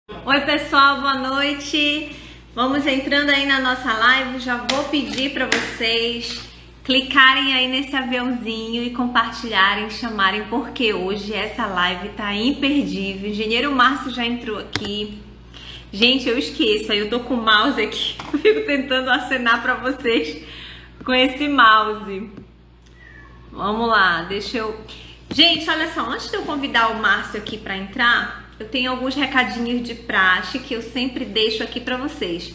Oi pessoal, boa noite. Vamos entrando aí na nossa live. Já vou pedir para vocês clicarem aí nesse aviãozinho e compartilharem, chamarem, porque hoje essa live tá imperdível. O engenheiro Márcio já entrou aqui. Gente, eu esqueço, aí eu tô com o mouse aqui. Eu fico tentando acenar para vocês com esse mouse. Vamos lá, deixa eu... Gente, olha só, antes de eu convidar o Márcio aqui para entrar, eu tenho alguns recadinhos de praxe que eu sempre deixo aqui para vocês.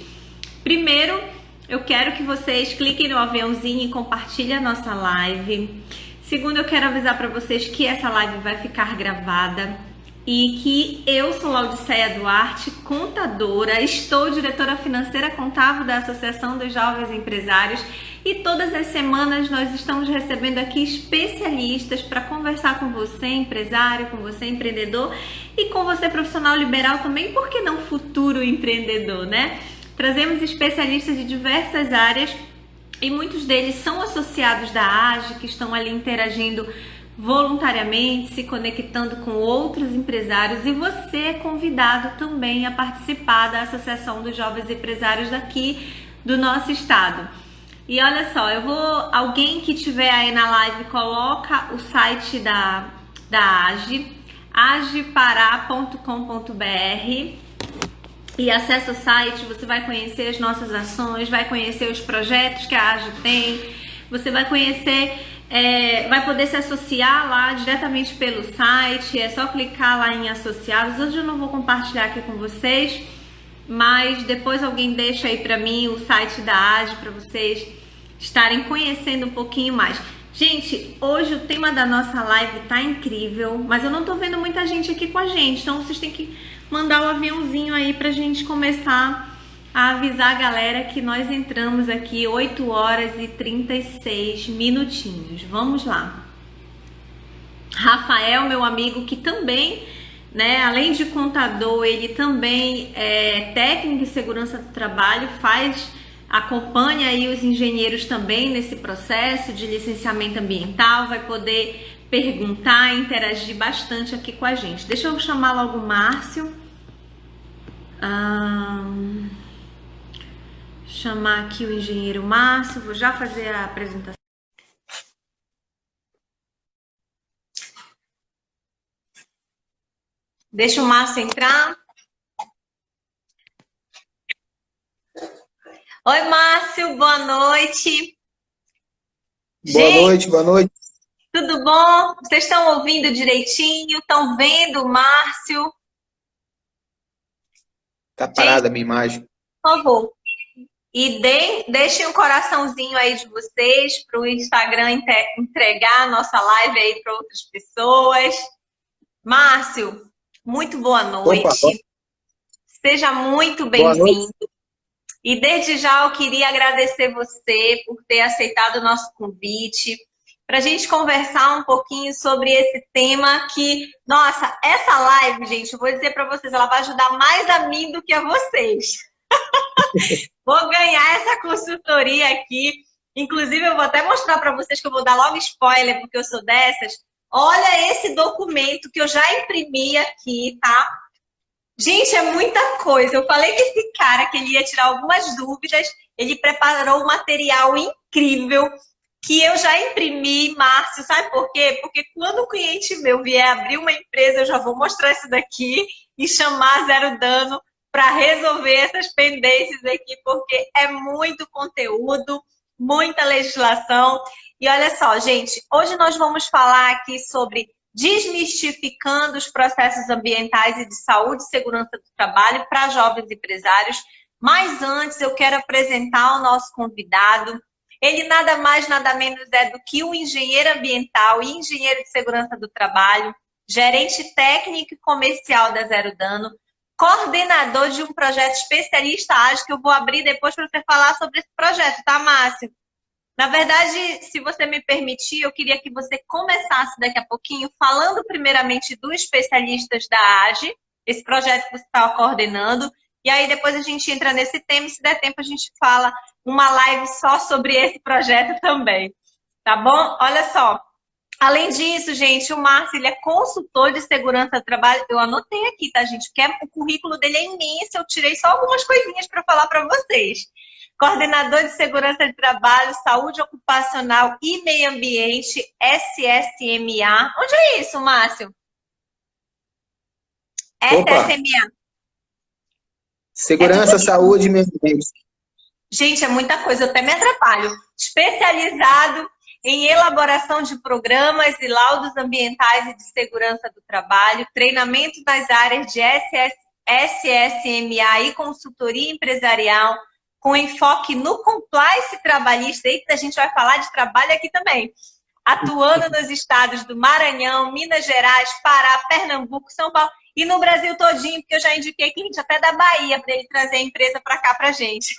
Primeiro, eu quero que vocês cliquem no aviãozinho e compartilhem a nossa live. Segundo, eu quero avisar para vocês que essa live vai ficar gravada e que eu sou Laudiceia Duarte, contadora, estou diretora financeira contábil da Associação dos Jovens Empresários e todas as semanas nós estamos recebendo aqui especialistas para conversar com você, empresário, com você, empreendedor e com você, profissional liberal também, por que não futuro empreendedor, né? Trazemos especialistas de diversas áreas e muitos deles são associados da AGE, que estão ali interagindo voluntariamente, se conectando com outros empresários, e você é convidado também a participar da Associação dos Jovens Empresários daqui do nosso estado. E olha só, alguém que tiver aí na live, coloca o site da AGE, agepará.com.br, e acessa o site. Você vai conhecer as nossas ações, vai conhecer os projetos que a AGE tem, você vai conhecer, vai poder se associar lá diretamente pelo site, é só clicar lá em associados. Hoje eu não vou compartilhar aqui com vocês, mas depois alguém deixa aí para mim o site da AGE para vocês estarem conhecendo um pouquinho mais. Gente, hoje o tema da nossa live tá incrível, mas eu não tô vendo muita gente aqui com a gente, então vocês têm que mandar o aviãozinho aí pra gente começar a avisar a galera que nós entramos aqui 8 horas e 36 minutinhos. Vamos lá. Rafael, meu amigo, que também, né, além de contador, ele também é técnico de segurança do trabalho, acompanha aí os engenheiros também nesse processo de licenciamento ambiental, vai poder perguntar e interagir bastante aqui com a gente. Deixa eu chamar logo o Márcio. Chamar aqui o engenheiro Márcio, vou já fazer a apresentação. Deixa o Márcio entrar. Oi, Márcio, boa noite. Boa noite. Tudo bom? Vocês estão ouvindo direitinho? Estão vendo o Márcio? Tá parada a minha imagem. Por favor. E deixem um coraçãozinho aí de vocês para o Instagram entregar a nossa live aí para outras pessoas. Márcio, muito boa noite. Opa. Seja muito bem-vindo. E desde já eu queria agradecer você por ter aceitado o nosso convite para a gente conversar um pouquinho sobre esse tema que, nossa, essa live, gente, eu vou dizer para vocês, ela vai ajudar mais a mim do que a vocês. Vou ganhar essa consultoria aqui. Inclusive, eu vou até mostrar para vocês que eu vou dar logo spoiler, porque eu sou dessas. Olha esse documento que eu já imprimi aqui, tá? Gente, é muita coisa. Eu falei que esse cara que ele ia tirar algumas dúvidas, ele preparou um material incrível que eu já imprimi, Márcio. Sabe por quê? Porque quando um cliente meu vier abrir uma empresa, eu já vou mostrar isso daqui e chamar Zero Dano para resolver essas pendências aqui, porque é muito conteúdo, muita legislação. E olha só, gente, hoje nós vamos falar aqui sobre desmistificando os processos ambientais e de saúde e segurança do trabalho para jovens empresários. Mas antes eu quero apresentar o nosso convidado. Ele nada mais, nada menos é do que um engenheiro ambiental e engenheiro de segurança do trabalho, gerente técnico e comercial da Zero Dano, coordenador de um projeto especialista ágil, que eu vou abrir depois para você falar sobre esse projeto, tá, Márcio? Na verdade, se você me permitir, eu queria que você começasse daqui a pouquinho falando primeiramente dos especialistas da AGE, esse projeto que você está coordenando, e aí depois a gente entra nesse tema e se der tempo a gente fala uma live só sobre esse projeto também, tá bom? Olha só, Além disso, gente, o Márcio, ele é consultor de segurança do trabalho. Eu anotei aqui, tá, gente? Porque o currículo dele é imenso. Eu tirei só algumas coisinhas para falar para vocês. Coordenador de segurança de trabalho, saúde ocupacional e meio ambiente, SSMA. Onde é isso, Márcio? Opa, SSMA. É tudo segurança, isso. saúde e meio ambiente. Gente, é muita coisa, eu até me atrapalho. Especializado em elaboração de programas e laudos ambientais e de segurança do trabalho, treinamento nas áreas de SSMA e consultoria empresarial, com enfoque no compliance trabalhista. Eita, a gente vai falar de trabalho aqui também. Atuando nos estados do Maranhão, Minas Gerais, Pará, Pernambuco, São Paulo e no Brasil todinho, porque eu já indiquei cliente até da Bahia para ele trazer a empresa para cá para gente.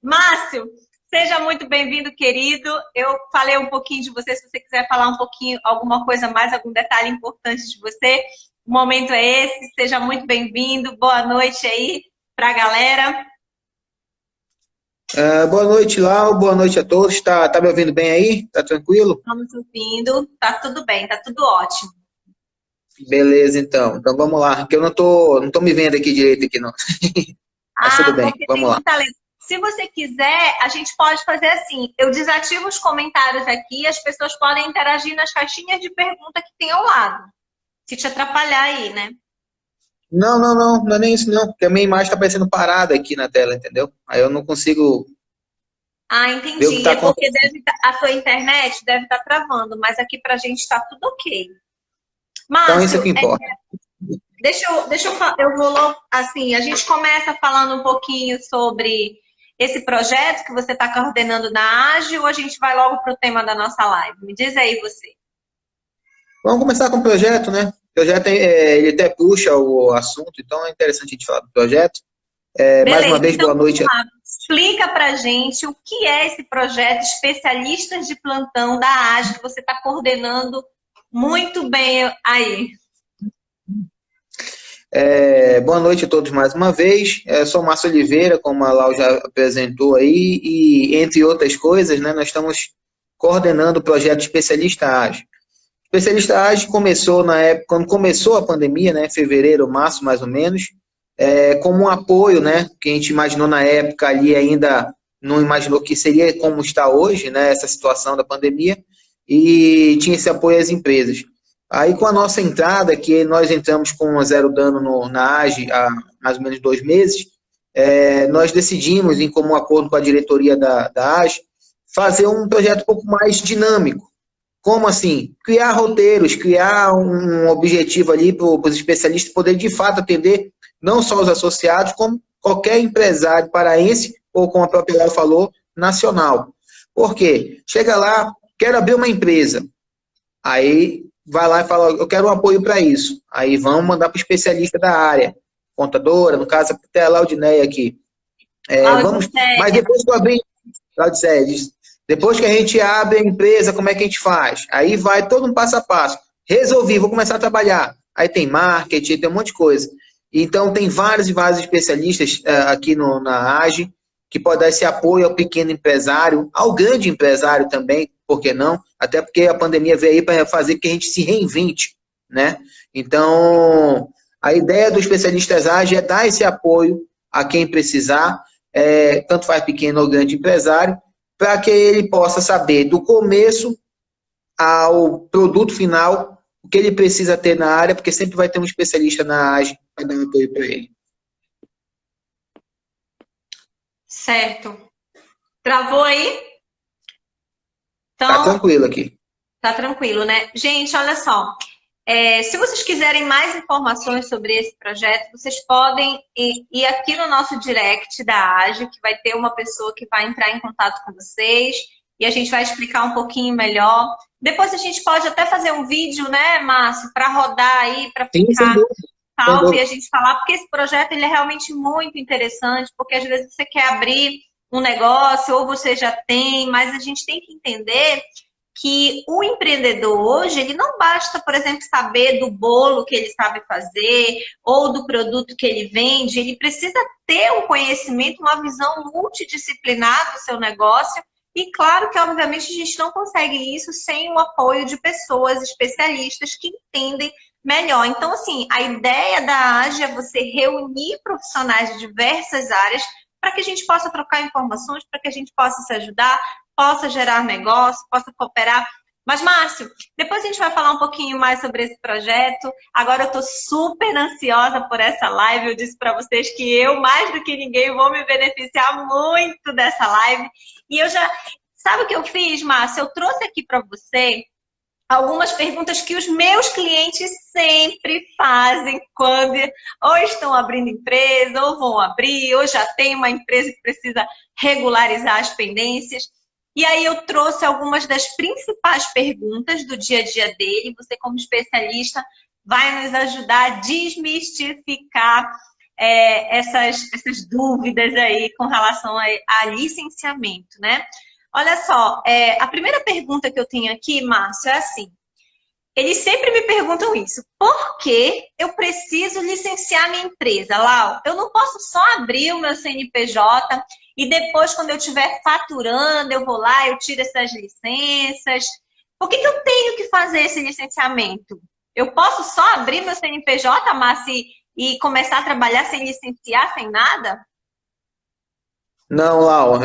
Márcio, seja muito bem-vindo, querido. Eu falei um pouquinho de você, se você quiser falar um pouquinho, alguma coisa mais, algum detalhe importante de você, o momento é esse. Seja muito bem-vindo. Boa noite aí para a galera. Boa noite, Lau. Boa noite a todos. Tá me ouvindo bem aí? Tá tranquilo? Estamos ouvindo. Tá tudo bem, tá tudo ótimo. Beleza, então. Então vamos lá, que eu não tô me vendo aqui direito aqui, não. Mas tudo bem, Porque tem vamos lá. muita letra. Se você quiser, a gente pode fazer assim. Eu desativo os comentários aqui, as pessoas podem interagir nas caixinhas de pergunta que tem ao lado. Se te atrapalhar aí, né? Não é nem isso não, porque a minha imagem tá parecendo parada aqui na tela, entendeu? Aí eu não consigo ver o que Entendi. tá É porque acontecendo. a sua internet deve estar travando, mas aqui pra gente está tudo ok. Então isso é Márcio, que importa. eu vou assim, a gente começa falando um pouquinho sobre esse projeto que você está coordenando na AGE ou a gente vai logo para o tema da nossa live? Me diz aí você. Vamos começar com o projeto, né? O projeto, ele até puxa o assunto, então é interessante a gente falar do projeto. Mais uma Beleza, vez, então boa vamos noite. lá. Explica pra gente o que é esse projeto Especialistas de Plantão da AGE que você está coordenando muito bem aí. Boa noite a todos mais uma vez. Sou Márcio Oliveira, como a Lau já apresentou aí, e entre outras coisas, né, nós estamos coordenando o projeto Especialista Ágil. Especialista Ágil começou na época, quando começou a pandemia, né, fevereiro, março mais ou menos, como um apoio, né, que a gente imaginou na época ali ainda não imaginou que seria como está hoje, né, essa situação da pandemia, e tinha esse apoio às empresas. Aí, com a nossa entrada, que nós entramos com zero dano na AGE há mais ou menos 2 meses, nós decidimos, em comum acordo com a diretoria da AGE, fazer um projeto um pouco mais dinâmico. Como assim? Criar roteiros, criar um objetivo ali para os especialistas poderem, de fato, atender não só os associados, como qualquer empresário paraense, ou como a própria Léo falou, nacional. Por quê? Chega lá, quero abrir uma empresa. Aí vai lá e fala, eu quero um apoio para isso. Aí vamos mandar para o especialista da área, contadora, no caso, até a Laudineia aqui. Mas depois que eu abrir, Laudiceia, depois que a gente abre a empresa, como é que a gente faz? Aí vai todo um passo a passo. Resolvi, vou começar a trabalhar. Aí tem marketing, tem um monte de coisa. Então, tem vários e vários especialistas aqui na AGE, que podem dar esse apoio ao pequeno empresário, ao grande empresário também, por que não? Até porque a pandemia veio aí para fazer que a gente se reinvente, né? Então, a ideia do especialistas AGE é dar esse apoio a quem precisar, tanto faz pequeno ou grande empresário, para que ele possa saber do começo ao produto final o que ele precisa ter na área, porque sempre vai ter um especialista na AGE para dar um apoio para ele. Certo. Travou aí? Então, Tá tranquilo aqui. tá tranquilo, né? Gente, olha só. Se vocês quiserem mais informações sobre esse projeto, vocês podem ir aqui no nosso direct da AGE, que vai ter uma pessoa que vai entrar em contato com vocês e a gente vai explicar um pouquinho melhor. Depois a gente pode até fazer um vídeo, né, Márcio, para rodar aí, para ficar salvo e a gente falar, porque esse projeto ele é realmente muito interessante, porque às vezes você quer abrir um negócio ou você já tem, mas a gente tem que entender que o empreendedor hoje, ele não basta, por exemplo, saber do bolo que ele sabe fazer ou do produto que ele vende, ele precisa ter um conhecimento, uma visão multidisciplinar do seu negócio E claro que, obviamente, a gente não consegue isso sem o apoio de pessoas especialistas que entendem melhor. Então, assim, a ideia da AGE é você reunir profissionais de diversas áreas para que a gente possa trocar informações, para que a gente possa se ajudar, possa gerar negócio, possa cooperar. Mas, Márcio, depois a gente vai falar um pouquinho mais sobre esse projeto. Agora eu estou super ansiosa por essa live. Eu disse para vocês que eu, mais do que ninguém, vou me beneficiar muito dessa live. E eu já... Sabe o que eu fiz, Márcio? Eu trouxe aqui para você algumas perguntas que os meus clientes sempre fazem quando ou estão abrindo empresa, ou vão abrir, ou já tem uma empresa que precisa regularizar as pendências. E aí eu trouxe algumas das principais perguntas do dia a dia dele. Você, como especialista, vai nos ajudar a desmistificar essas dúvidas aí com relação a licenciamento, né? Olha só, a primeira pergunta que eu tenho aqui, Márcio, é assim. Eles sempre me perguntam isso. Por que eu preciso licenciar minha empresa, Lau? Eu não posso só abrir o meu CNPJ e depois, quando eu estiver faturando, eu vou lá, eu tiro essas licenças. Por que eu tenho que fazer esse licenciamento? Eu posso só abrir meu CNPJ, Márcio, e começar a trabalhar sem licenciar, sem nada? Não, Lau,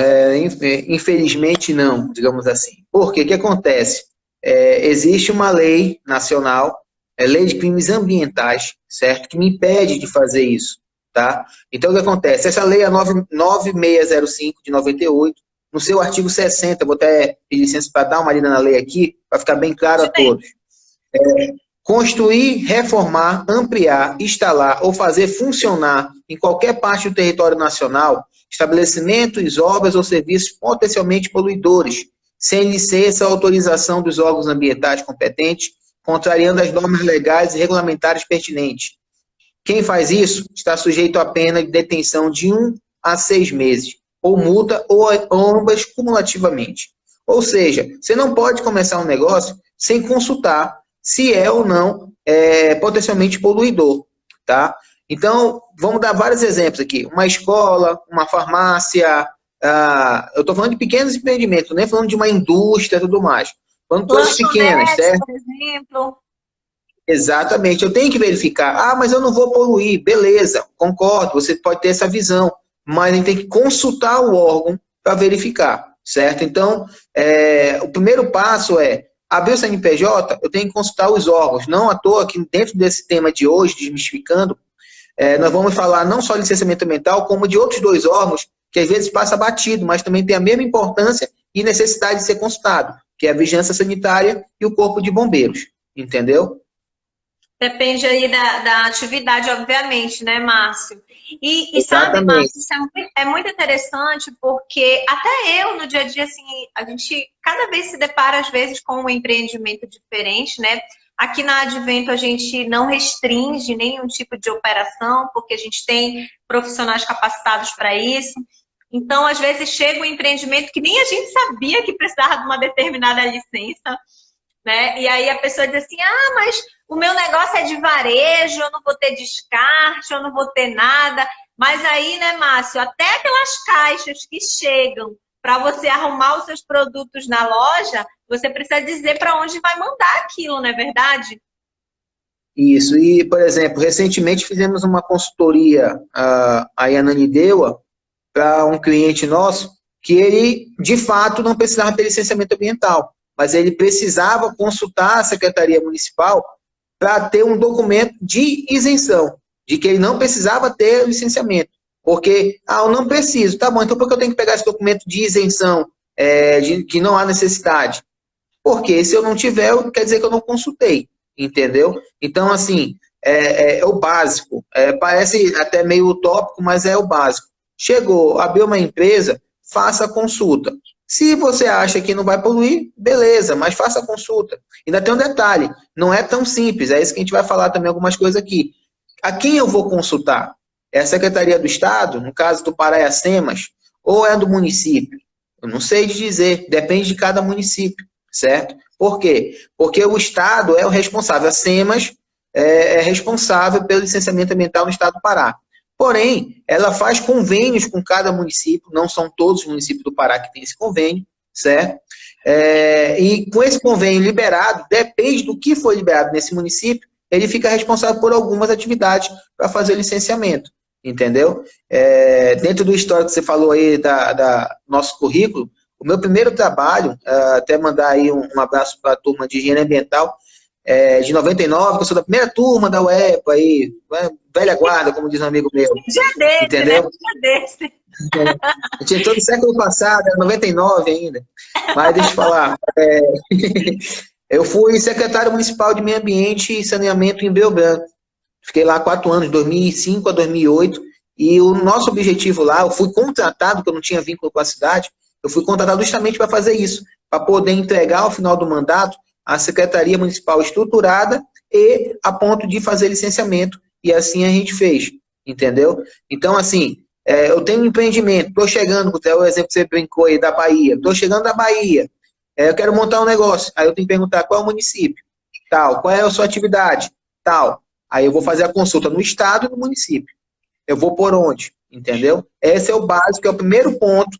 infelizmente não, digamos assim. Por quê? O que acontece? Existe uma lei nacional, lei de crimes ambientais, certo? Que me impede de fazer isso, tá? Então, o que acontece? Essa lei é 9605 de 98, no seu artigo 60, vou até pedir licença para dar uma lida na lei aqui, para ficar bem claro a todos. Construir, reformar, ampliar, instalar ou fazer funcionar em qualquer parte do território nacional estabelecimentos, obras ou serviços potencialmente poluidores, sem licença ou autorização dos órgãos ambientais competentes, contrariando as normas legais e regulamentares pertinentes. Quem faz isso está sujeito a pena de detenção de 1 a 6 meses, ou multa, ou ambas cumulativamente. Ou seja, você não pode começar um negócio sem consultar se é ou não potencialmente poluidor, tá? Então, vamos dar vários exemplos aqui. Uma escola, uma farmácia, eu estou falando de pequenos empreendimentos, nem falando de uma indústria e tudo mais. Falando de coisas pequenas, certo? Por exemplo. Exatamente, eu tenho que verificar. Mas eu não vou poluir. Beleza, concordo, você pode ter essa visão, mas a gente tem que consultar o órgão para verificar, certo? Então, o primeiro passo é abrir o CNPJ, eu tenho que consultar os órgãos. Não à toa que dentro desse tema de hoje, desmistificando, nós vamos falar não só de licenciamento ambiental, como de outros 2 órgãos que às vezes passa batido, mas também tem a mesma importância e necessidade de ser consultado, que é a Vigilância Sanitária e o Corpo de Bombeiros, entendeu? Depende aí da atividade, obviamente, né, Márcio? E sabe, Márcio, isso é muito interessante, porque até eu, no dia a dia, assim, a gente cada vez se depara, às vezes, com um empreendimento diferente, né? Aqui na Advento a gente não restringe nenhum tipo de operação, porque a gente tem profissionais capacitados para isso. Então, às vezes, chega um empreendimento que nem a gente sabia que precisava de uma determinada licença, né? E aí a pessoa diz assim, mas o meu negócio é de varejo, eu não vou ter descarte, eu não vou ter nada. Mas aí, né, Márcio, até aquelas caixas que chegam para você arrumar os seus produtos na loja, você precisa dizer para onde vai mandar aquilo, não é verdade? Isso, e, por exemplo, recentemente fizemos uma consultoria, a Ananindeua, para um cliente nosso, que ele, de fato, não precisava ter licenciamento ambiental, mas ele precisava consultar a Secretaria Municipal para ter um documento de isenção, de que ele não precisava ter licenciamento. Porque, eu não preciso, tá bom, então por que eu tenho que pegar esse documento de isenção, de que não há necessidade? Porque se eu não tiver, quer dizer que eu não consultei, entendeu? Então, assim, é o básico. Parece até meio utópico, mas é o básico. Chegou, abriu uma empresa, faça a consulta. Se você acha que não vai poluir, beleza, mas faça a consulta. Ainda tem um detalhe, não é tão simples, é isso que a gente vai falar também algumas coisas aqui. A quem eu vou consultar? É a Secretaria do Estado, no caso do Pará e Acemas, ou é do município? Eu não sei dizer, depende de cada município, certo? Por quê? Porque o Estado é o responsável, a Acemas é responsável pelo licenciamento ambiental no Estado do Pará. Porém, ela faz convênios com cada município, não são todos os municípios do Pará que têm esse convênio, certo? E com esse convênio liberado, depende do que foi liberado nesse município, ele fica responsável por algumas atividades para fazer o licenciamento, entendeu? Dentro do histórico que você falou aí da nosso currículo, o meu primeiro trabalho, até mandar aí um abraço para a turma de higiene ambiental, de 99, que eu sou da primeira turma da UEPA, aí, velha guarda, como diz um amigo meu, Dia desse, entendeu? né? Dia desse. Eu tinha todo o século passado, era 99 ainda, mas deixa eu falar, eu fui secretário municipal de Meio Ambiente e Saneamento em Rio Branco. Fiquei lá 4 anos, de 2005 a 2008, e o nosso objetivo lá, eu fui contratado, porque eu não tinha vínculo com a cidade, eu fui contratado justamente para fazer isso, para poder entregar ao final do mandato a Secretaria Municipal estruturada e a ponto de fazer licenciamento, e assim a gente fez, entendeu? Então, assim, eu tenho um empreendimento, estou chegando, o exemplo que você brincou aí da Bahia, estou chegando da Bahia, eu quero montar um negócio, aí eu tenho que perguntar qual é o município, tal, qual é a sua atividade, tal. Aí eu vou fazer a consulta no estado e no município. Eu vou por onde, entendeu? Esse é o básico, é o primeiro ponto,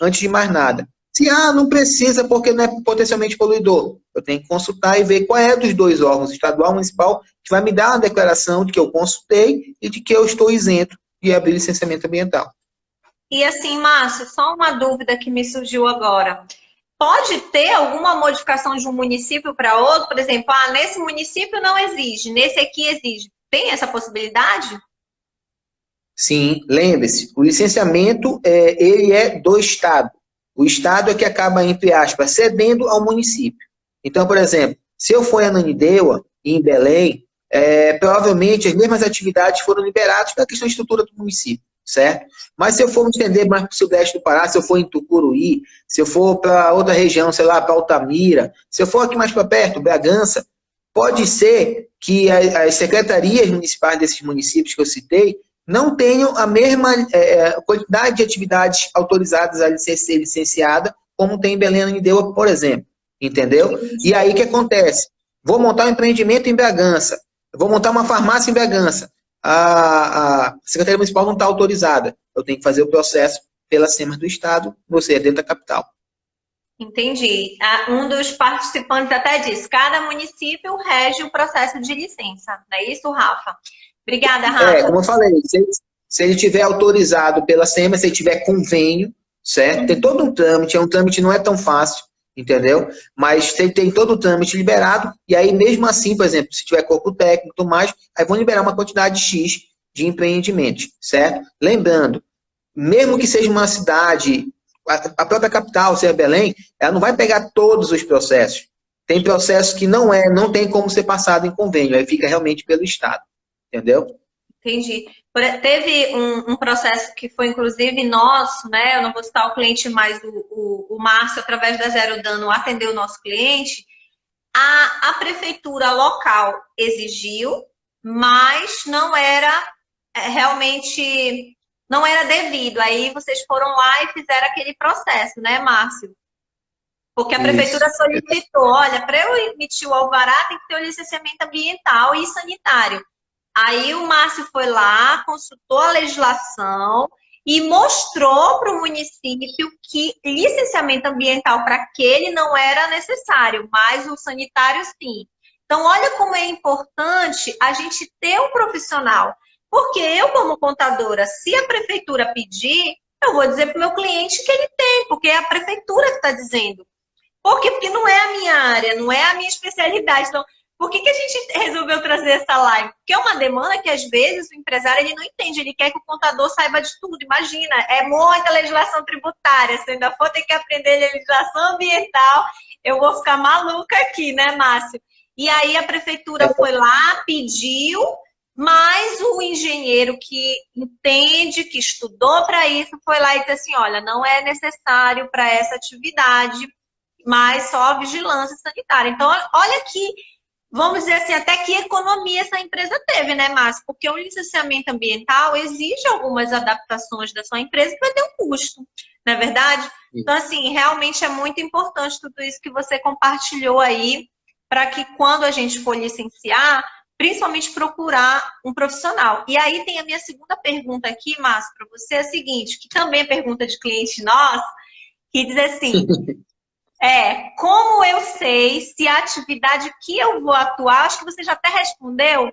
antes de mais nada. Se, não precisa porque não é potencialmente poluidor, eu tenho que consultar e ver qual é dos dois órgãos, estadual e municipal, que vai me dar uma declaração de que eu consultei e de que eu estou isento de abrir licenciamento ambiental. E assim, Márcio, só uma dúvida que me surgiu agora. Pode ter alguma modificação de um município para outro? Por exemplo, nesse município não exige, nesse aqui exige. Tem essa possibilidade? Sim, lembre-se, o licenciamento ele é do Estado. O Estado é que acaba, entre aspas, cedendo ao município. Então, por exemplo, se eu for em Ananindeua e em Belém, provavelmente as mesmas atividades foram liberadas pela questão de estrutura do município, certo? Mas se eu for me estender mais para o sudeste do Pará, se eu for em Tucuruí, se eu for para outra região, sei lá, para Altamira, se eu for aqui mais para perto, Bragança, pode ser que as secretarias municipais desses municípios que eu citei não tenham a mesma quantidade de atividades autorizadas a ser licenciada como tem em Belém e Ananindeua, por exemplo. Entendeu? E aí o que acontece? Vou montar um empreendimento em Bragança, vou montar uma farmácia em Bragança. A Secretaria Municipal não está autorizada. Eu tenho que fazer o processo pela SEMAS do Estado, você é dentro da capital. Entendi. Um dos participantes até disse, cada município rege o processo de licença. Não é isso, Rafa? Obrigada, Rafa. Como eu falei, se ele tiver autorizado pela SEMA, se ele tiver convênio, certo? Tem todo um trâmite, um trâmite não é tão fácil, entendeu? Mas tem todo o trâmite liberado, e aí mesmo assim, por exemplo, se tiver corpo técnico e tudo mais, aí vão liberar uma quantidade X de empreendimentos, certo? Lembrando, mesmo que seja uma cidade, a própria capital, seja Belém, ela não vai pegar todos os processos. Tem processos que não tem como ser passado em convênio, aí fica realmente pelo Estado. Entendeu? Entendi. Teve um processo que foi, inclusive, nosso, né? Eu não vou citar o cliente, mas o Márcio, através da Zero Dano, atendeu o nosso cliente. A prefeitura local exigiu, mas não era realmente, não era devido. Aí vocês foram lá e fizeram aquele processo, né, Márcio? Porque a prefeitura solicitou, olha, para eu emitir o alvará tem que ter o licenciamento ambiental e sanitário. Aí o Márcio foi lá, consultou a legislação e mostrou para o município que licenciamento ambiental para aquele não era necessário, mas o sanitário sim. Então, olha como é importante a gente ter um profissional. Porque eu, como contadora, se a prefeitura pedir, eu vou dizer para o meu cliente que ele tem, porque é a prefeitura que está dizendo. Por quê? Porque não é a minha área, não é a minha especialidade. Então, por que a gente resolveu trazer essa live? Porque é uma demanda que, às vezes, o empresário ele não entende. Ele quer que o contador saiba de tudo. Imagina, é muita legislação tributária. Se eu ainda for ter que aprender legislação ambiental, eu vou ficar maluca aqui, né, Márcio? E aí a prefeitura foi lá, pediu, mas o engenheiro que entende, que estudou para isso, foi lá e disse assim, olha, não é necessário para essa atividade, mas só a vigilância sanitária. Então, olha que... Vamos dizer assim, até que economia essa empresa teve, né, Márcio? Porque o licenciamento ambiental exige algumas adaptações da sua empresa que vai ter um custo, não é verdade? Sim. Então, assim, realmente é muito importante tudo isso que você compartilhou aí, para que quando a gente for licenciar, principalmente procurar um profissional. E aí tem a minha segunda pergunta aqui, Márcio, para você, é a seguinte, que também é pergunta de cliente nosso, que diz assim... Como eu sei se a atividade que eu vou atuar, acho que você já até respondeu,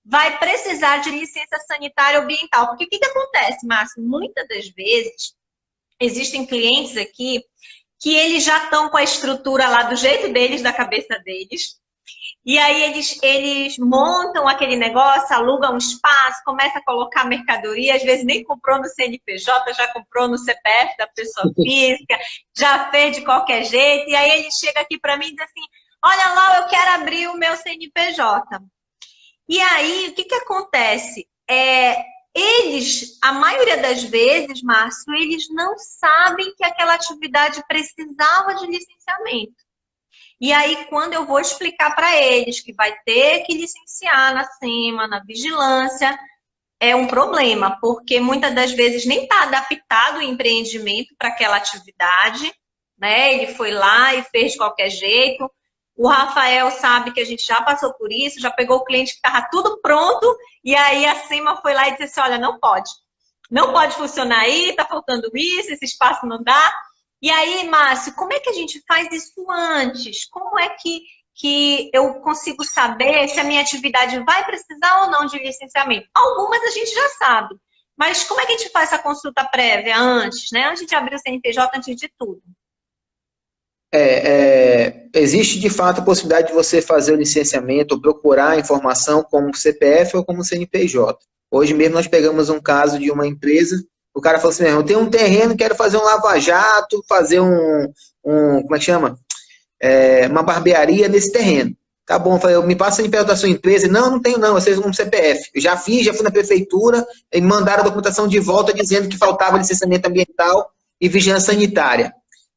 vai precisar de licença sanitária ambiental. Porque o que acontece, Márcio? Muitas das vezes, existem clientes aqui que eles já estão com a estrutura lá do jeito deles, da cabeça deles, e aí eles montam aquele negócio, alugam um espaço, começam a colocar mercadoria, às vezes nem comprou no CNPJ, já comprou no CPF da pessoa física, já fez de qualquer jeito, e aí ele chega aqui para mim e diz assim, olha lá, eu quero abrir o meu CNPJ. E aí, o que acontece? Eles, a maioria das vezes, Márcio, eles não sabem que aquela atividade precisava de licenciamento. E aí, quando eu vou explicar para eles que vai ter que licenciar na SEMA, na vigilância, é um problema, porque muitas das vezes nem está adaptado o empreendimento para aquela atividade, né? Ele foi lá e fez de qualquer jeito. O Rafael sabe que a gente já passou por isso, já pegou o cliente que estava tudo pronto, e aí a SEMA foi lá e disse assim, olha, não pode funcionar aí, está faltando isso, esse espaço não dá. E aí, Márcio, como é que a gente faz isso antes? Como é que eu consigo saber se a minha atividade vai precisar ou não de licenciamento? Algumas a gente já sabe, mas como é que a gente faz essa consulta prévia antes, né? Antes de abrir o CNPJ, antes de tudo? Existe de fato a possibilidade de você fazer o licenciamento ou procurar a informação como CPF ou como CNPJ. Hoje mesmo nós pegamos um caso de uma empresa, o cara falou assim, eu tenho um terreno, quero fazer um lava-jato, fazer como é que chama? Uma barbearia nesse terreno. Tá bom, eu falei, me passa a CNPJ da sua empresa. Não tenho não, vocês um CPF. Eu já fui na prefeitura e mandaram a documentação de volta dizendo que faltava licenciamento ambiental e vigilância sanitária.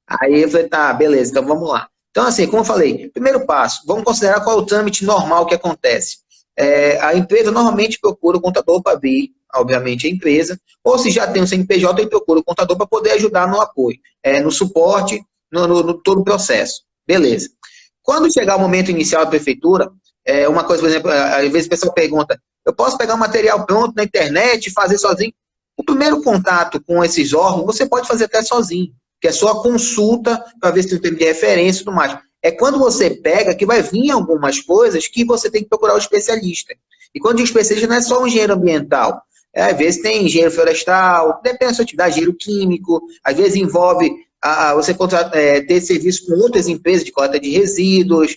Aí eu falei, tá, beleza, então vamos lá. Então, assim, como eu falei, primeiro passo, vamos considerar qual é o trâmite normal que acontece. A empresa normalmente procura o contador para abrir, obviamente, a empresa, ou se já tem um CNPJ, ele procura o contador para poder ajudar no apoio, no suporte, no todo o processo. Beleza. Quando chegar o momento inicial da prefeitura, uma coisa, por exemplo, às vezes o pessoal pergunta, eu posso pegar o material pronto na internet e fazer sozinho? O primeiro contato com esses órgãos, você pode fazer até sozinho, que é só a consulta para ver se tem um tempo de referência e tudo mais. É quando você pega que vai vir algumas coisas que você tem que procurar o especialista. E quando digo especialista, não é só um engenheiro ambiental. Às vezes tem engenheiro florestal, depende da sua atividade, engenheiro químico, às vezes envolve você ter serviço com outras empresas de coleta de resíduos,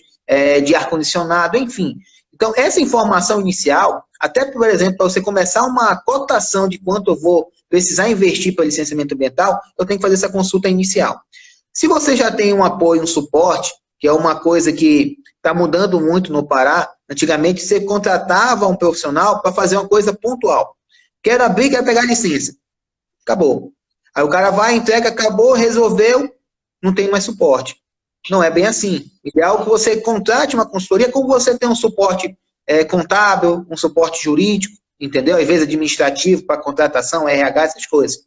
de ar-condicionado, enfim. Então, essa informação inicial, até, por exemplo, para você começar uma cotação de quanto eu vou precisar investir para licenciamento ambiental, eu tenho que fazer essa consulta inicial. Se você já tem um apoio, um suporte, que é uma coisa que está mudando muito no Pará, antigamente você contratava um profissional para fazer uma coisa pontual. Quero abrir, quero pegar licença. Acabou. Aí o cara vai, entrega, acabou, resolveu, não tem mais suporte. Não é bem assim. O ideal é que você contrate uma consultoria, como você tem um suporte contábil, um suporte jurídico, entendeu? Às vezes administrativo para contratação, RH, essas coisas.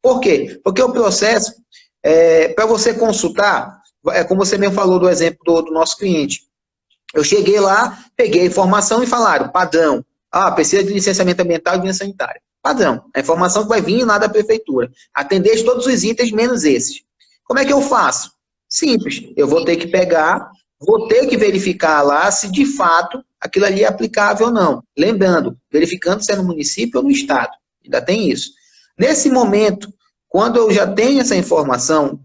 Por quê? Porque o processo, para você consultar, como você mesmo falou do exemplo do nosso cliente. Eu cheguei lá, peguei a informação e falaram, padrão, precisa de licenciamento ambiental e vigilância sanitária. Padrão, a informação que vai vir lá da prefeitura. Atender todos os itens, menos esses. Como é que eu faço? Simples, eu vou ter que pegar, vou ter que verificar lá se de fato aquilo ali é aplicável ou não. Lembrando, verificando se é no município ou no estado. Ainda tem isso. Nesse momento, quando eu já tenho essa informação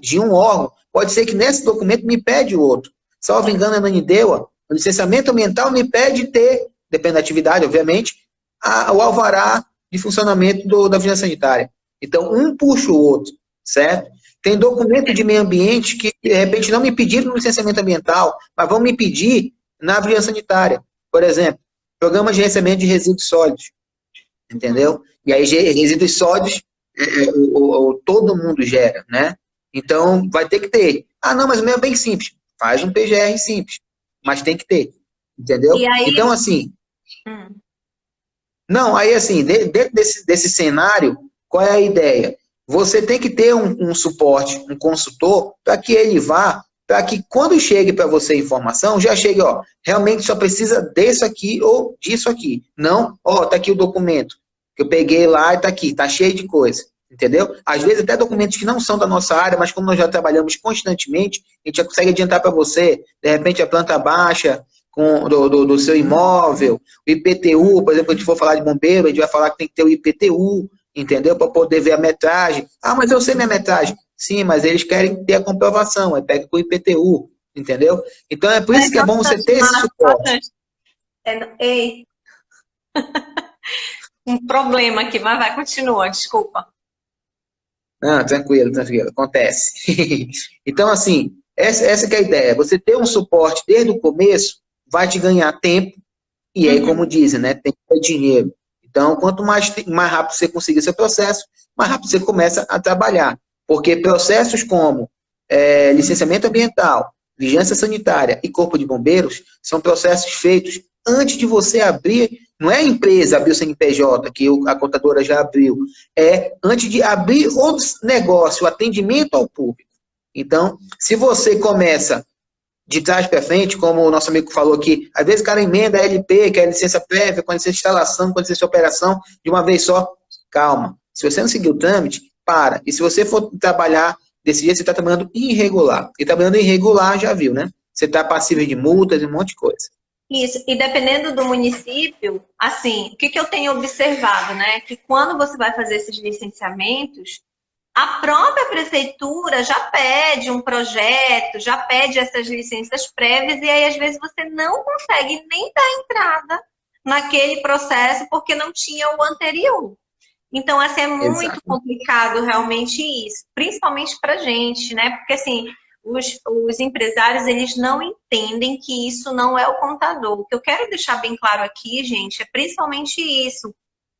de um órgão, pode ser que nesse documento me pede outro. Salvo engano, a Ananindeua, o licenciamento ambiental me pede ter, depende da atividade, obviamente, o alvará de funcionamento da vigilância sanitária. Então, um puxa o outro, certo? Tem documento de meio ambiente que, de repente, não me pediram no licenciamento ambiental, mas vão me pedir na vigilância sanitária. Por exemplo, programa de gerenciamento de resíduos sólidos, entendeu? E aí, resíduos sólidos, todo mundo gera, né? Então, vai ter que ter. Não, mas o meu é bem simples. Faz um PGR simples, mas tem que ter, entendeu? Aí... Então, assim... Não, aí assim, dentro desse cenário, qual é a ideia? Você tem que ter um suporte, um consultor, para que ele vá, para que quando chegue para você a informação, já chegue, realmente só precisa disso aqui ou disso aqui. Não, tá aqui o documento, que eu peguei lá e tá aqui, tá cheio de coisa, entendeu? Às vezes até documentos que não são da nossa área, mas como nós já trabalhamos constantemente, a gente já consegue adiantar para você, de repente a planta baixa do seu imóvel, o IPTU, por exemplo, a gente for falar de bombeiro, a gente vai falar que tem que ter o IPTU, entendeu? Para poder ver a metragem. Ah, mas eu sei minha metragem. Sim, mas eles querem ter a comprovação, aí pega com o IPTU, entendeu? Então é por isso que é bom você ter esse suporte. Ei, um problema aqui, mas vai, continua, desculpa. Não, tranquilo, tranquilo, acontece. Então, assim, essa que é a ideia. Você ter um suporte desde o começo vai te ganhar tempo, e aí, como dizem, né, tempo é dinheiro. Então, quanto mais rápido você conseguir seu processo, mais rápido você começa a trabalhar. Porque processos como licenciamento ambiental, vigilância sanitária e corpo de bombeiros são processos feitos antes de você abrir, não é a empresa abrir o CNPJ, que a contadora já abriu, é antes de abrir o negócio, o atendimento ao público. Então, se você começa de trás para frente, como o nosso amigo falou aqui, às vezes o cara emenda a LP, que é a licença prévia, com a licença de instalação, com a licença de operação, de uma vez só, calma. Se você não seguir o trâmite, para. E se você for trabalhar desse jeito, você está trabalhando irregular. E trabalhando irregular, já viu, né? Você está passível de multas e um monte de coisa. Isso, e dependendo do município, assim, o que eu tenho observado, né? Que quando você vai fazer esses licenciamentos, a própria prefeitura já pede um projeto, já pede essas licenças prévias, e aí às vezes você não consegue nem dar entrada naquele processo porque não tinha o anterior. Então, assim, é muito complicado realmente isso, principalmente para gente, né? Porque, assim, os empresários, eles não entendem que isso não é o contador. O que eu quero deixar bem claro aqui, gente, é principalmente isso.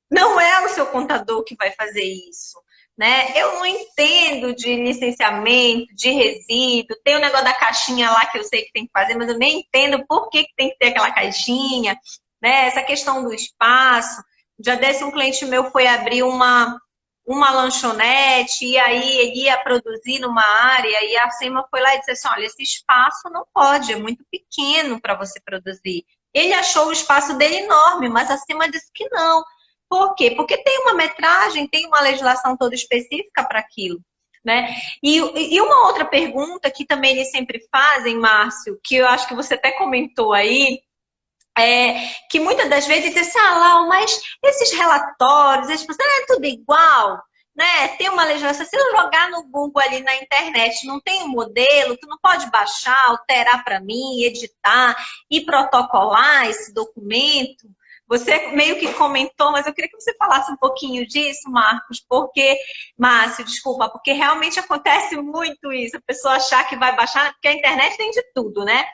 Não é o seu contador que vai fazer isso, né? Eu não entendo de licenciamento, de resíduo, tem o negócio da caixinha lá que eu sei que tem que fazer, mas eu nem entendo por que tem que ter aquela caixinha, né? Essa questão do espaço. Já desse um cliente meu foi abrir uma lanchonete, e aí ele ia produzir numa área, e a SEMA foi lá e disse assim, olha, esse espaço não pode, é muito pequeno para você produzir. Ele achou o espaço dele enorme, mas a SEMA disse que não. Por quê? Porque tem uma metragem, tem uma legislação toda específica para aquilo, né? E uma outra pergunta que também eles sempre fazem, Márcio, que eu acho que você até comentou aí, que muitas das vezes diz assim, Lau, mas esses relatórios, é tudo igual, né? Tem uma legislação, se eu jogar no Google ali na internet, não tem um modelo, tu não pode baixar, alterar para mim, editar e protocolar esse documento. Você meio que comentou, mas eu queria que você falasse um pouquinho disso, Márcio, desculpa, porque realmente acontece muito isso, a pessoa achar que vai baixar, porque a internet tem de tudo, né?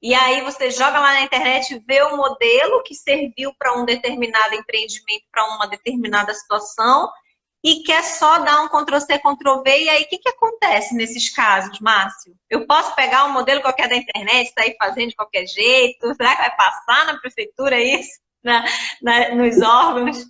E aí você joga lá na internet, vê o modelo que serviu para um determinado empreendimento, para uma determinada situação, e quer só dar um Ctrl+C, Ctrl+V, e aí o que acontece nesses casos, Márcio? Eu posso pegar um modelo qualquer da internet, sair fazendo de qualquer jeito? Será que vai passar na prefeitura isso? Nos órgãos?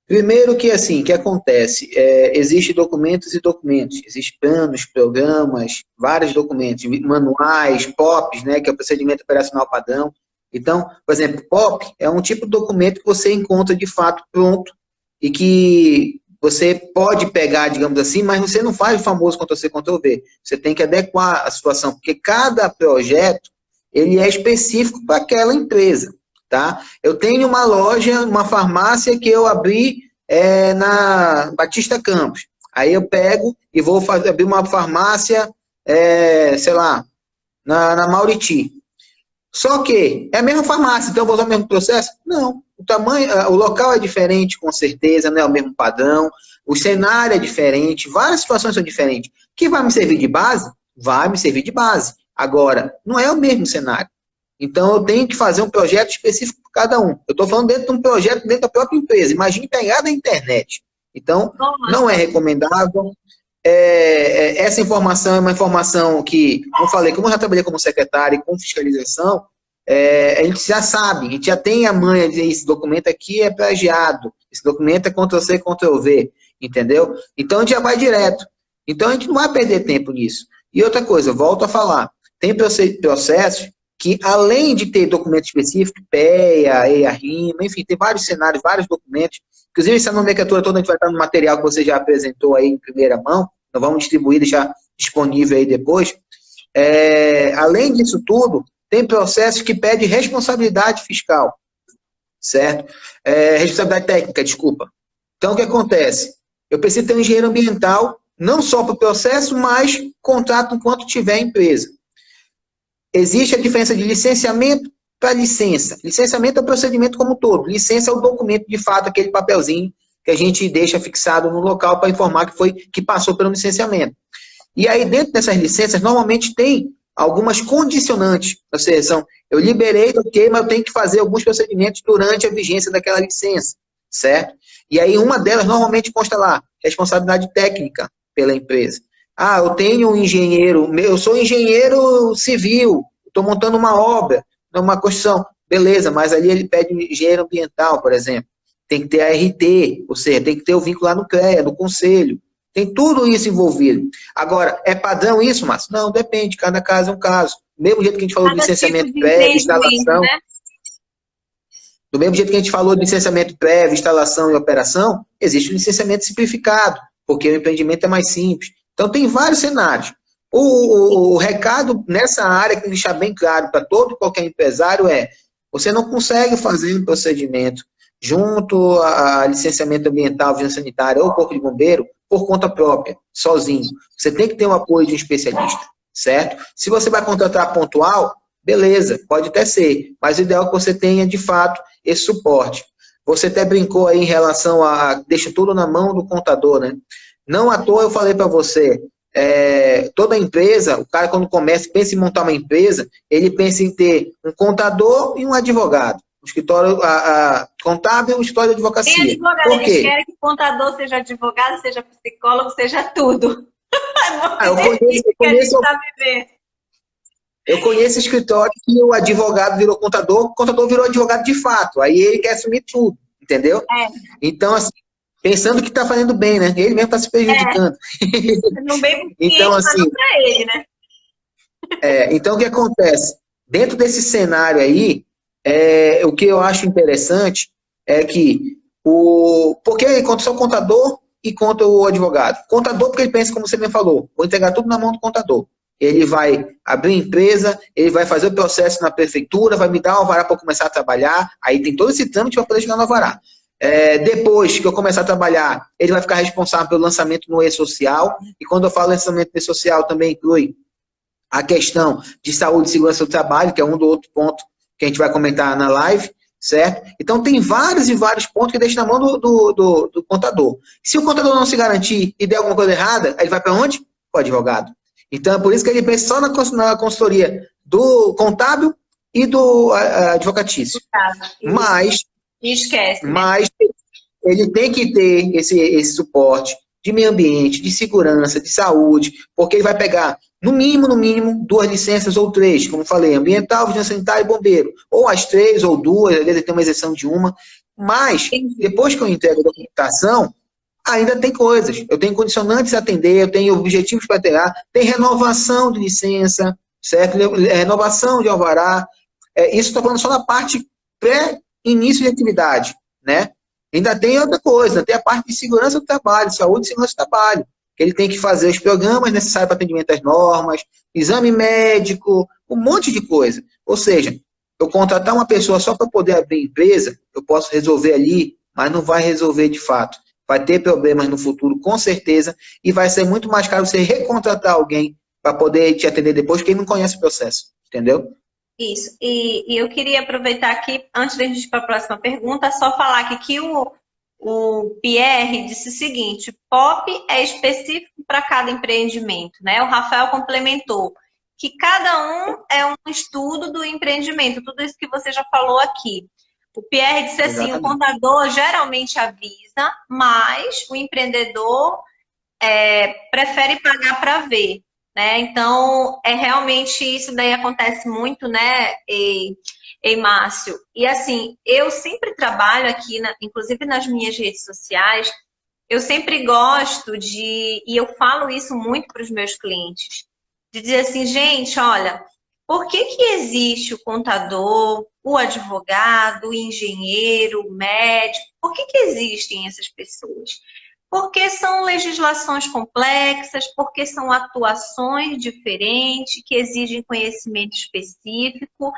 Primeiro que, assim, o que acontece? Existem documentos e documentos. Existem planos, programas, vários documentos, manuais, POPs, né, que é o Procedimento Operacional Padrão. Então, por exemplo, POP é um tipo de documento que você encontra de fato pronto e que você pode pegar, digamos assim, mas você não faz o famoso Ctrl+C, Ctrl+V. Você tem que adequar a situação, porque cada projeto ele é específico para aquela empresa. Tá? Eu tenho uma loja, uma farmácia que eu abri na Batista Campos. Aí eu pego e vou abrir uma farmácia, sei lá, na Mauriti. Só que é a mesma farmácia, então eu vou usar o mesmo processo? Não. O tamanho, o local é diferente, com certeza, não é o mesmo padrão. O cenário é diferente, várias situações são diferentes. Que vai me servir de base? Vai me servir de base. Agora, não é o mesmo cenário. Então, eu tenho que fazer um projeto específico para cada um. Eu estou falando dentro de um projeto dentro da própria empresa. Imagine pegar da internet. Então, não é recomendável. Essa informação é uma informação que, como eu falei, como eu já trabalhei como secretário e com fiscalização, a gente já sabe, a gente já tem a manha de dizer, esse documento aqui é plagiado, esse documento é Ctrl+C, Ctrl+V, entendeu? Então, a gente já vai direto. Então, a gente não vai perder tempo nisso. E outra coisa, volto a falar, tem processos que além de ter documento específico, PEA, EIA-RIMA, enfim, tem vários cenários, vários documentos. Inclusive, essa nomenclatura toda a gente vai estar no material que você já apresentou aí em primeira mão. Nós vamos distribuir, deixar disponível aí depois. Além disso tudo, tem processos que pedem responsabilidade fiscal, certo? Responsabilidade técnica, desculpa. Então, o que acontece? Eu preciso ter um engenheiro ambiental, não só para o processo, mas contrato enquanto tiver empresa. Existe a diferença de licenciamento para licença. Licenciamento é o procedimento como um todo. Licença é o documento, de fato, aquele papelzinho que a gente deixa fixado no local para informar que passou pelo licenciamento. E aí, dentro dessas licenças, normalmente tem algumas condicionantes. Ou seja, eu liberei, ok, mas eu tenho que fazer alguns procedimentos durante a vigência daquela licença, certo? E aí, uma delas normalmente consta lá, responsabilidade técnica pela empresa. Eu tenho um engenheiro, eu sou engenheiro civil, estou montando uma obra, uma construção. Beleza, mas ali ele pede um engenheiro ambiental, por exemplo. Tem que ter a RT, ou seja, tem que ter o vínculo lá no CREA, no conselho. Tem tudo isso envolvido. Agora, é padrão isso, Márcio? Não, depende, cada caso é um caso. Do mesmo jeito que a gente falou de licenciamento prévio, instalação. Né? Do mesmo jeito que a gente falou de licenciamento prévio, instalação e operação, existe o licenciamento simplificado, porque o empreendimento é mais simples. Então, tem vários cenários. O recado nessa área, que deixar bem claro para todo e qualquer empresário você não consegue fazer um procedimento junto a licenciamento ambiental, vigilância sanitária ou corpo de bombeiro por conta própria, sozinho. Você tem que ter o apoio de um especialista, certo? Se você vai contratar pontual, beleza, pode até ser, mas o ideal é que você tenha, de fato, esse suporte. Você até brincou aí em relação deixa tudo na mão do contador, né? Não à toa eu falei para você, toda empresa, o cara quando pensa em montar uma empresa, ele pensa em ter um contador e um advogado. Um escritório contábil e um escritório de advocacia. Tem advogado, por quê? Eles querem que o contador seja advogado, seja psicólogo, seja tudo. Eu conheço escritório que o advogado virou contador, o contador virou advogado de fato. Aí ele quer assumir tudo, entendeu? Então, assim, pensando que está fazendo bem, né? Ele mesmo está se prejudicando. Não bem então, assim, para ele, né? Então, o que acontece? Dentro desse cenário aí, o que eu acho interessante é que porque conta só o contador e conta o advogado. Contador, porque ele pensa, como você me falou, vou entregar tudo na mão do contador. Ele vai abrir empresa, ele vai fazer o processo na prefeitura, vai me dar um alvará para começar a trabalhar, aí tem todo esse trâmite para poder chegar no alvará. Depois que eu começar a trabalhar, ele vai ficar responsável pelo lançamento no E-Social, e quando eu falo lançamento no E-Social, também inclui a questão de saúde e segurança do trabalho, que é um do outro ponto que a gente vai comentar na live, certo? Então, tem vários e vários pontos que deixam na mão do contador. Se o contador não se garantir e der alguma coisa errada, aí ele vai para onde? Para o advogado. Então, é por isso que ele pensa só na consultoria do contábil e do advocatício. Mas esquece. Mas ele tem que ter esse suporte de meio ambiente, de segurança, de saúde, porque ele vai pegar, no mínimo, 2 licenças ou 3, como eu falei, ambiental, vigilância sanitária e bombeiro. Ou as 3 ou 2, às vezes ele tem uma exceção de uma. Mas, depois que eu entrego a documentação, ainda tem coisas. Eu tenho condicionantes a atender, eu tenho objetivos para ter, tem renovação de licença, certo? Renovação de alvará. Isso está falando só na parte pré-início de atividade, né? Ainda tem outra coisa, tem a parte de segurança do trabalho, saúde e segurança do trabalho, que ele tem que fazer os programas necessários para atendimento às normas, exame médico, um monte de coisa. Ou seja, eu contratar uma pessoa só para poder abrir empresa, eu posso resolver ali, mas não vai resolver de fato. Vai ter problemas no futuro, com certeza, e vai ser muito mais caro você recontratar alguém para poder te atender depois, porque ele não conhece o processo, entendeu? Isso, e eu queria aproveitar aqui, antes de a gente ir para a próxima pergunta, só falar aqui que o Pierre disse o seguinte: POP é específico para cada empreendimento, né? O Rafael complementou que cada um é um estudo do empreendimento, tudo isso que você já falou aqui. O Pierre disse assim: exatamente. O contador geralmente avisa, mas o empreendedor prefere pagar para ver. Né? Então, realmente isso daí acontece muito, né, Márcio? E assim, eu sempre trabalho aqui, inclusive nas minhas redes sociais, eu sempre gosto e eu falo isso muito para os meus clientes, de dizer assim, gente, olha, Por que que existe o contador, o advogado, o engenheiro, o médico? Por que que existem essas pessoas? Porque são legislações complexas, porque são atuações diferentes, que exigem conhecimento específico.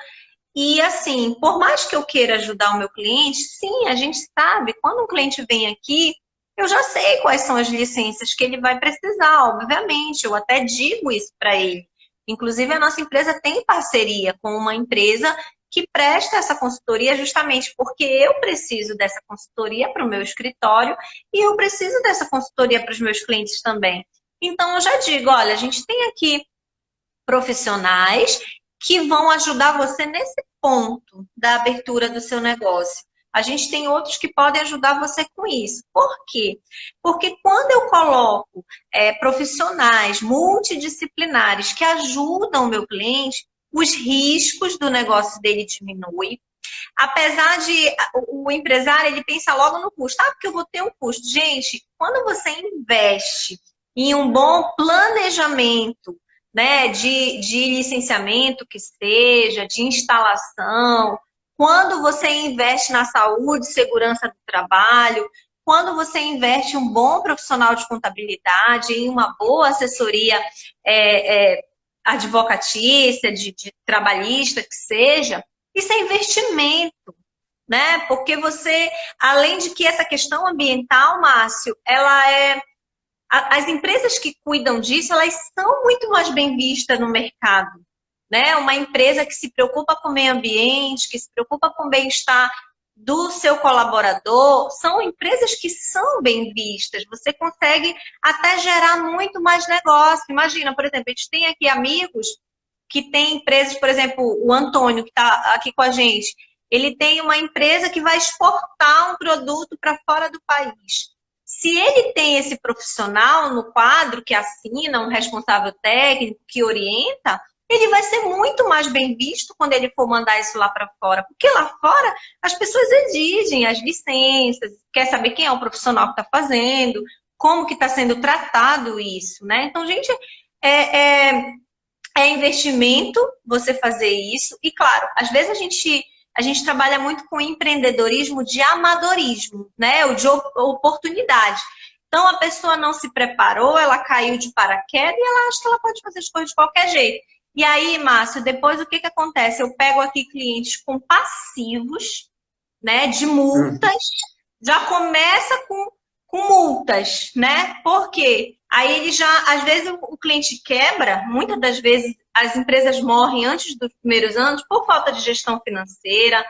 E assim, por mais que eu queira ajudar o meu cliente, sim, a gente sabe, quando um cliente vem aqui, eu já sei quais são as licenças que ele vai precisar, obviamente, eu até digo isso para ele. Inclusive, a nossa empresa tem parceria com uma empresa que presta essa consultoria justamente porque eu preciso dessa consultoria para o meu escritório e eu preciso dessa consultoria para os meus clientes também. Então, eu já digo, olha, a gente tem aqui profissionais que vão ajudar você nesse ponto da abertura do seu negócio. A gente tem outros que podem ajudar você com isso. Por quê? Porque quando eu coloco profissionais multidisciplinares que ajudam o meu cliente, os riscos do negócio dele diminuem. Apesar de o empresário, ele pensa logo no custo. Ah, porque eu vou ter um custo. Gente, quando você investe em um bom planejamento, né, de licenciamento que seja, de instalação, quando você investe na saúde e segurança do trabalho, quando você investe em um bom profissional de contabilidade, em uma boa assessoria advocatícia, de trabalhista que seja, isso é investimento, né? Porque você, além de que essa questão ambiental, Márcio, ela é... As empresas que cuidam disso, elas são muito mais bem vistas no mercado, né? Uma empresa que se preocupa com o meio ambiente, que se preocupa com o bem-estar do seu colaborador, são empresas que são bem vistas. Você consegue até gerar muito mais negócio. Imagina, por exemplo, a gente tem aqui amigos que têm empresas, por exemplo, o Antônio, que está aqui com a gente, ele tem uma empresa que vai exportar um produto para fora do país. Se ele tem esse profissional no quadro que assina, um responsável técnico que orienta, ele vai ser muito mais bem visto quando ele for mandar isso lá para fora. Porque lá fora as pessoas exigem as licenças, quer saber quem é o profissional que está fazendo, como que está sendo tratado isso, né? Então, gente, é investimento você fazer isso. E, claro, às vezes a gente trabalha muito com empreendedorismo de amadorismo, né? O de oportunidade. Então, a pessoa não se preparou, ela caiu de paraquedas e ela acha que ela pode fazer as coisas de qualquer jeito. E aí, Márcio, depois o que que acontece? Eu pego aqui clientes com passivos, né, de multas, já começa com multas, né? Por quê? Aí ele já, às vezes o cliente quebra, muitas das vezes as empresas morrem antes dos primeiros anos por falta de gestão financeira,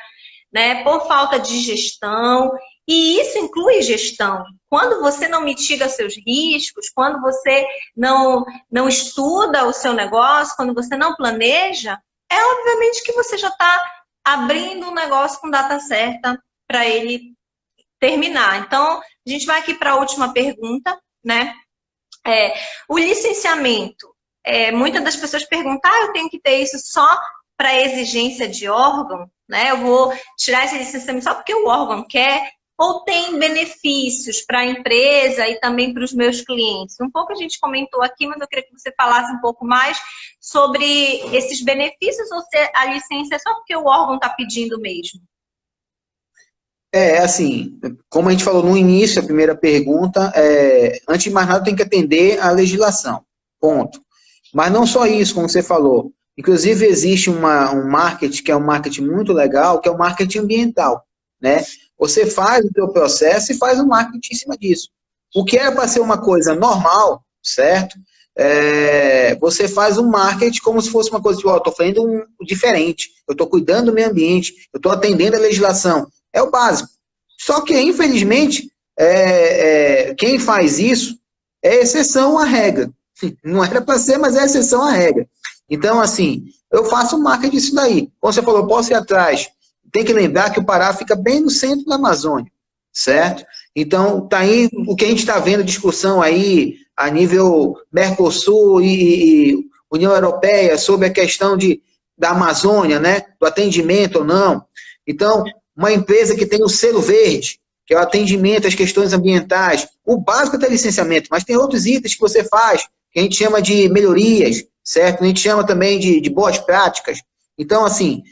né? Por falta de gestão, e isso inclui gestão. Quando você não mitiga seus riscos, quando você não estuda o seu negócio, quando você não planeja, é obviamente que você já está abrindo um negócio com data certa para ele terminar. Então, a gente vai aqui para a última pergunta, né? O licenciamento. Muitas das pessoas perguntam, eu tenho que ter isso só para exigência de órgão, né? Eu vou tirar esse licenciamento só porque o órgão quer, ou tem benefícios para a empresa e também para os meus clientes? Um pouco a gente comentou aqui, mas eu queria que você falasse um pouco mais sobre esses benefícios, ou se a licença é só porque o órgão está pedindo mesmo. Assim, como a gente falou no início, a primeira pergunta, antes de mais nada tem que atender à legislação, ponto. Mas não só isso, como você falou. Inclusive existe um marketing, que é um marketing muito legal, que é o marketing ambiental, né? Você faz o seu processo e faz o marketing em cima disso. O que era para ser uma coisa normal, certo? Você faz um marketing como se fosse uma coisa de, estou fazendo um diferente, eu estou cuidando do meio ambiente, eu estou atendendo a legislação. É o básico. Só que, infelizmente, quem faz isso é exceção à regra. Não era para ser, mas é exceção à regra. Então, assim, eu faço marketing disso daí. Como você falou, posso ir atrás. Tem que lembrar que o Pará fica bem no centro da Amazônia, certo? Então, tá aí o que a gente está vendo, discussão aí a nível Mercosul e União Europeia sobre a questão da Amazônia, né? Do atendimento ou não. Então, uma empresa que tem o selo verde, que é o atendimento às questões ambientais, o básico é ter licenciamento, mas tem outros itens que você faz, que a gente chama de melhorias, certo? A gente chama também de boas práticas. Então, assim,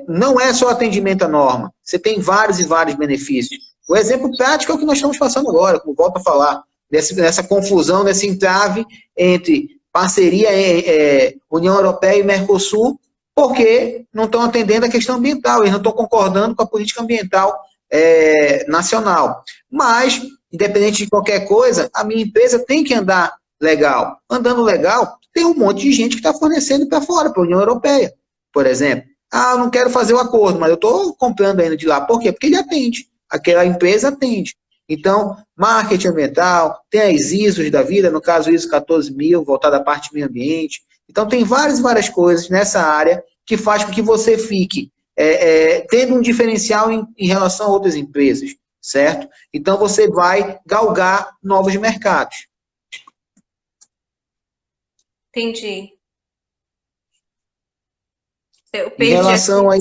não é só atendimento à norma. Você tem vários e vários benefícios. O exemplo prático é o que nós estamos passando agora, como volto a falar, nessa confusão, nesse entrave entre parceria União Europeia e Mercosul, porque não estão atendendo a questão ambiental, eles não estão concordando com a política ambiental nacional. Mas, independente de qualquer coisa, a minha empresa tem que andar legal. Andando legal, tem um monte de gente que está fornecendo para fora, para a União Europeia, por exemplo. Ah, eu não quero fazer o acordo, mas eu estou comprando ainda de lá. Por quê? Porque ele atende. Aquela empresa atende. Então, marketing ambiental, tem as ISOs da vida, no caso ISO 14000, voltada à parte do meio ambiente. Então, tem várias coisas nessa área que faz com que você fique tendo um diferencial em relação a outras empresas, certo? Então, você vai galgar novos mercados. Entendi. Eu Em relação a...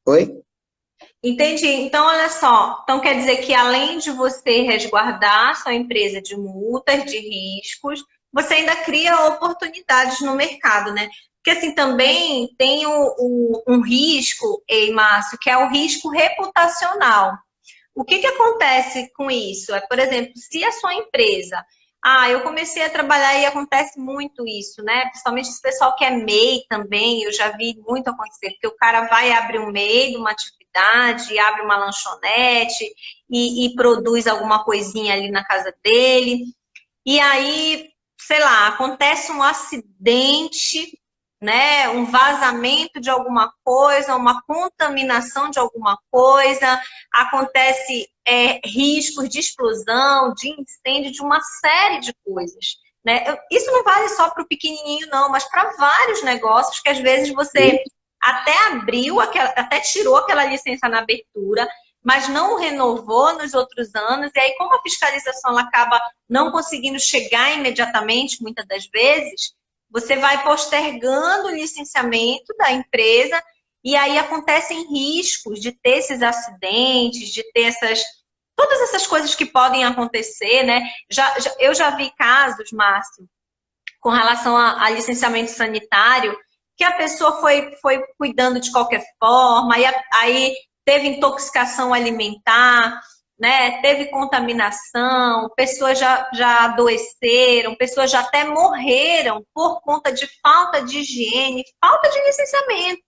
Oi? Entendi. Então, olha só. Então, quer dizer que além de você resguardar sua empresa de multas, de riscos, você ainda cria oportunidades no mercado, né? Porque, assim, também tem um risco, Márcio, que é o risco reputacional. O que acontece com isso? Por exemplo, se a sua empresa... eu comecei a trabalhar e acontece muito isso, né? Principalmente esse pessoal que é MEI também, eu já vi muito acontecer, porque o cara vai abrir um MEI de uma atividade, abre uma lanchonete e produz alguma coisinha ali na casa dele. E aí, sei lá, acontece um acidente, né? Um vazamento de alguma coisa, uma contaminação de alguma coisa, acontece riscos de explosão, de incêndio, de uma série de coisas, né? Isso não vale só para o pequenininho, não, mas para vários negócios que às vezes você até abriu, até tirou aquela licença na abertura, mas não renovou nos outros anos, e aí como a fiscalização ela acaba não conseguindo chegar imediatamente, muitas das vezes, você vai postergando o licenciamento da empresa e aí acontecem riscos de ter esses acidentes, de ter todas essas coisas que podem acontecer, né? Eu já vi casos, Márcio, com relação a licenciamento sanitário, que a pessoa foi cuidando de qualquer forma, aí teve intoxicação alimentar, né? Teve contaminação, pessoas já adoeceram, pessoas já até morreram por conta de falta de higiene, falta de licenciamento,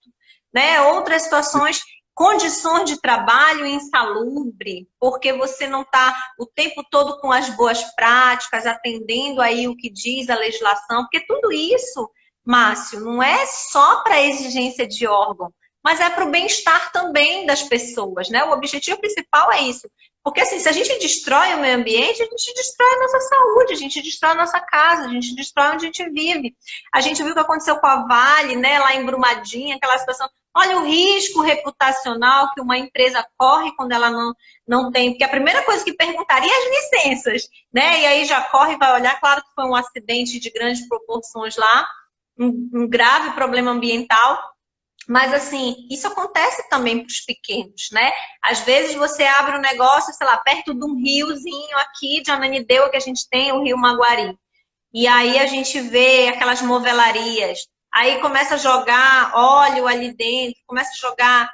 né? Outras situações, condições de trabalho insalubre, porque você não está o tempo todo com as boas práticas, atendendo aí o que diz a legislação, porque tudo isso, Márcio, não é só para exigência de órgão, mas é para o bem-estar também das pessoas, né? O objetivo principal é isso. Porque, assim, se a gente destrói o meio ambiente, a gente destrói a nossa saúde, a gente destrói a nossa casa, a gente destrói onde a gente vive. A gente viu o que aconteceu com a Vale, né, lá em Brumadinho, aquela situação. Olha o risco reputacional que uma empresa corre quando ela não tem. Porque a primeira coisa que perguntaria é as licenças, né? E aí já corre e vai olhar. Claro que foi um acidente de grandes proporções lá, um grave problema ambiental. Mas, assim, isso acontece também para os pequenos, né? Às vezes você abre um negócio, sei lá, perto de um riozinho aqui de Ananindeua que a gente tem, o Rio Maguari. E aí a gente vê aquelas movelarias. Aí começa a jogar óleo ali dentro, começa a jogar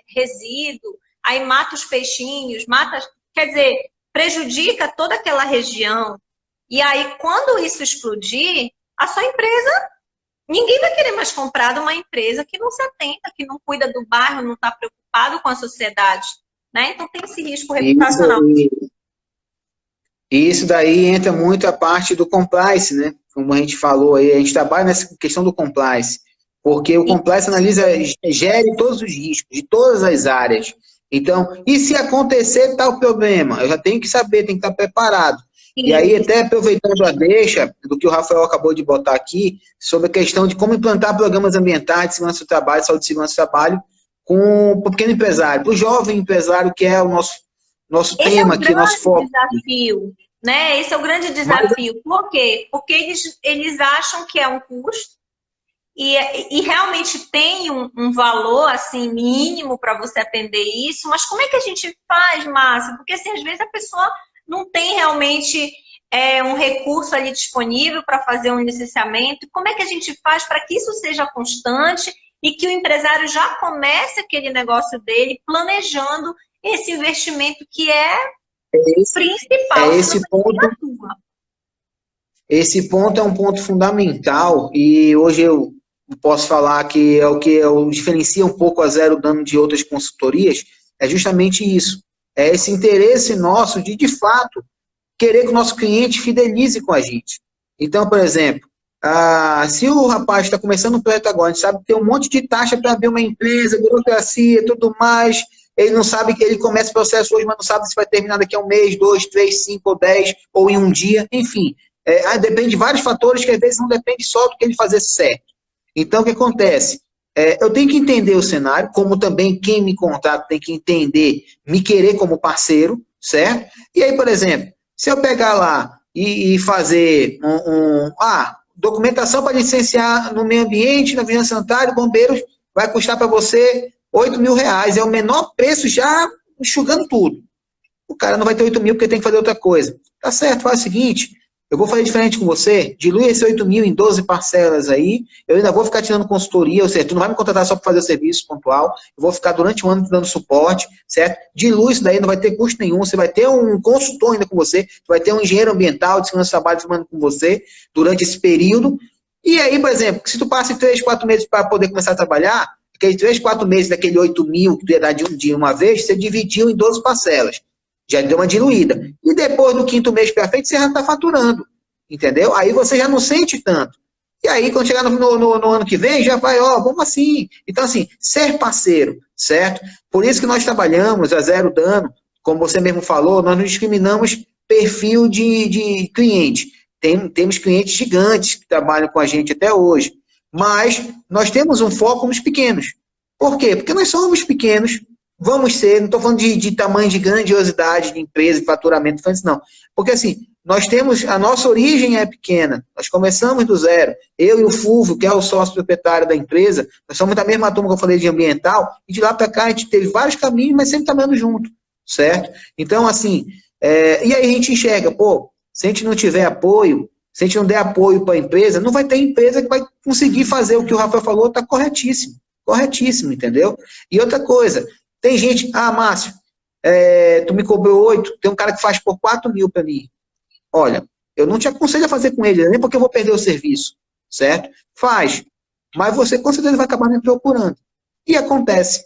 resíduo, aí mata os peixinhos, quer dizer, prejudica toda aquela região. E aí, quando isso explodir, a sua empresa... Ninguém vai querer mais comprar de uma empresa que não se atenta, que não cuida do bairro, não está preocupado com a sociedade, né? Então tem esse risco reputacional. E isso daí entra muito a parte do compliance, né? Como a gente falou aí, a gente trabalha nessa questão do compliance, porque o compliance gere todos os riscos, de todas as áreas. Então, e se acontecer tal problema? Eu já tenho que saber, tenho que estar preparado. E aí, até aproveitando a deixa do que o Rafael acabou de botar aqui, sobre a questão de como implantar programas ambientais de segurança do trabalho, saúde e segurança do trabalho, com o pequeno empresário, para o jovem empresário, que é o nosso tema aqui, nosso foco. Desafio, né? Esse é o grande desafio. Por quê? Porque eles acham que é um custo e realmente tem um valor assim mínimo para você atender isso, mas como é que a gente faz, Márcia? Porque assim, às vezes a pessoa não tem realmente um recurso ali disponível para fazer um licenciamento? Como é que a gente faz para que isso seja constante e que o empresário já comece aquele negócio dele planejando esse investimento que é principal, esse ponto. Esse ponto é um ponto fundamental e hoje eu posso falar que é o que eu diferencia um pouco a Zero Dano de outras consultorias, é justamente isso. É esse interesse nosso de fato, querer que o nosso cliente fidelize com a gente. Então, por exemplo, se o rapaz está começando um projeto agora, a gente sabe que tem um monte de taxa para abrir uma empresa, burocracia, tudo mais, ele não sabe que ele começa o processo hoje, mas não sabe se vai terminar daqui a um mês, 2, 3, 5 ou 10, ou em um dia, enfim. Depende de vários fatores que às vezes não depende só do que ele fazer certo. Então, o que acontece? Eu tenho que entender o cenário, como também quem me contrata tem que entender, me querer como parceiro, certo? E aí, por exemplo, se eu pegar lá e fazer documentação para licenciar no meio ambiente, na vigilância sanitária, bombeiros, vai custar para você R$8.000, é o menor preço já enxugando tudo. O cara não vai ter 8 mil porque tem que fazer outra coisa. Tá certo, faz o seguinte, eu vou fazer diferente com você, dilui esse 8 mil em 12 parcelas aí, eu ainda vou ficar tirando consultoria, ou seja, tu não vai me contratar só para fazer o serviço pontual, eu vou ficar durante um ano dando suporte, certo? Dilui isso daí, não vai ter custo nenhum, você vai ter um consultor ainda com você, vai ter um engenheiro ambiental de segurança do trabalho trabalhando com você durante esse período, e aí, por exemplo, se tu passa 3, 4 meses para poder começar a trabalhar, aqueles 3, 4 meses daquele 8 mil que tu ia dar de uma vez, você dividiu em 12 parcelas. Já deu uma diluída. E depois do quinto mês para frente, você já está faturando. Entendeu? Aí você já não sente tanto. E aí, quando chegar no ano que vem, já vai, vamos assim. Então, assim, ser parceiro, certo? Por isso que nós trabalhamos a Zero Dano, como você mesmo falou, nós não discriminamos perfil de cliente. Temos clientes gigantes que trabalham com a gente até hoje. Mas nós temos um foco nos pequenos. Por quê? Porque nós somos pequenos, vamos ser, não estou falando de tamanho de grandiosidade de empresa, de faturamento, não. Porque assim, nós temos, a nossa origem é pequena, nós começamos do zero. Eu e o Fulvio, que é o sócio proprietário da empresa, nós somos da mesma turma que eu falei de ambiental, e de lá para cá a gente teve vários caminhos, mas sempre trabalhando junto, certo? Então, assim, e aí a gente enxerga, se a gente não tiver apoio, se a gente não der apoio para a empresa, não vai ter empresa que vai conseguir fazer o que o Rafael falou, está corretíssimo. Corretíssimo, entendeu? E outra coisa, tem gente, Márcio, tu me cobrou 8, tem um cara que faz por 4 mil para mim. Olha, eu não te aconselho a fazer com ele, nem porque eu vou perder o serviço, certo? Faz, mas você com certeza vai acabar me procurando. E acontece.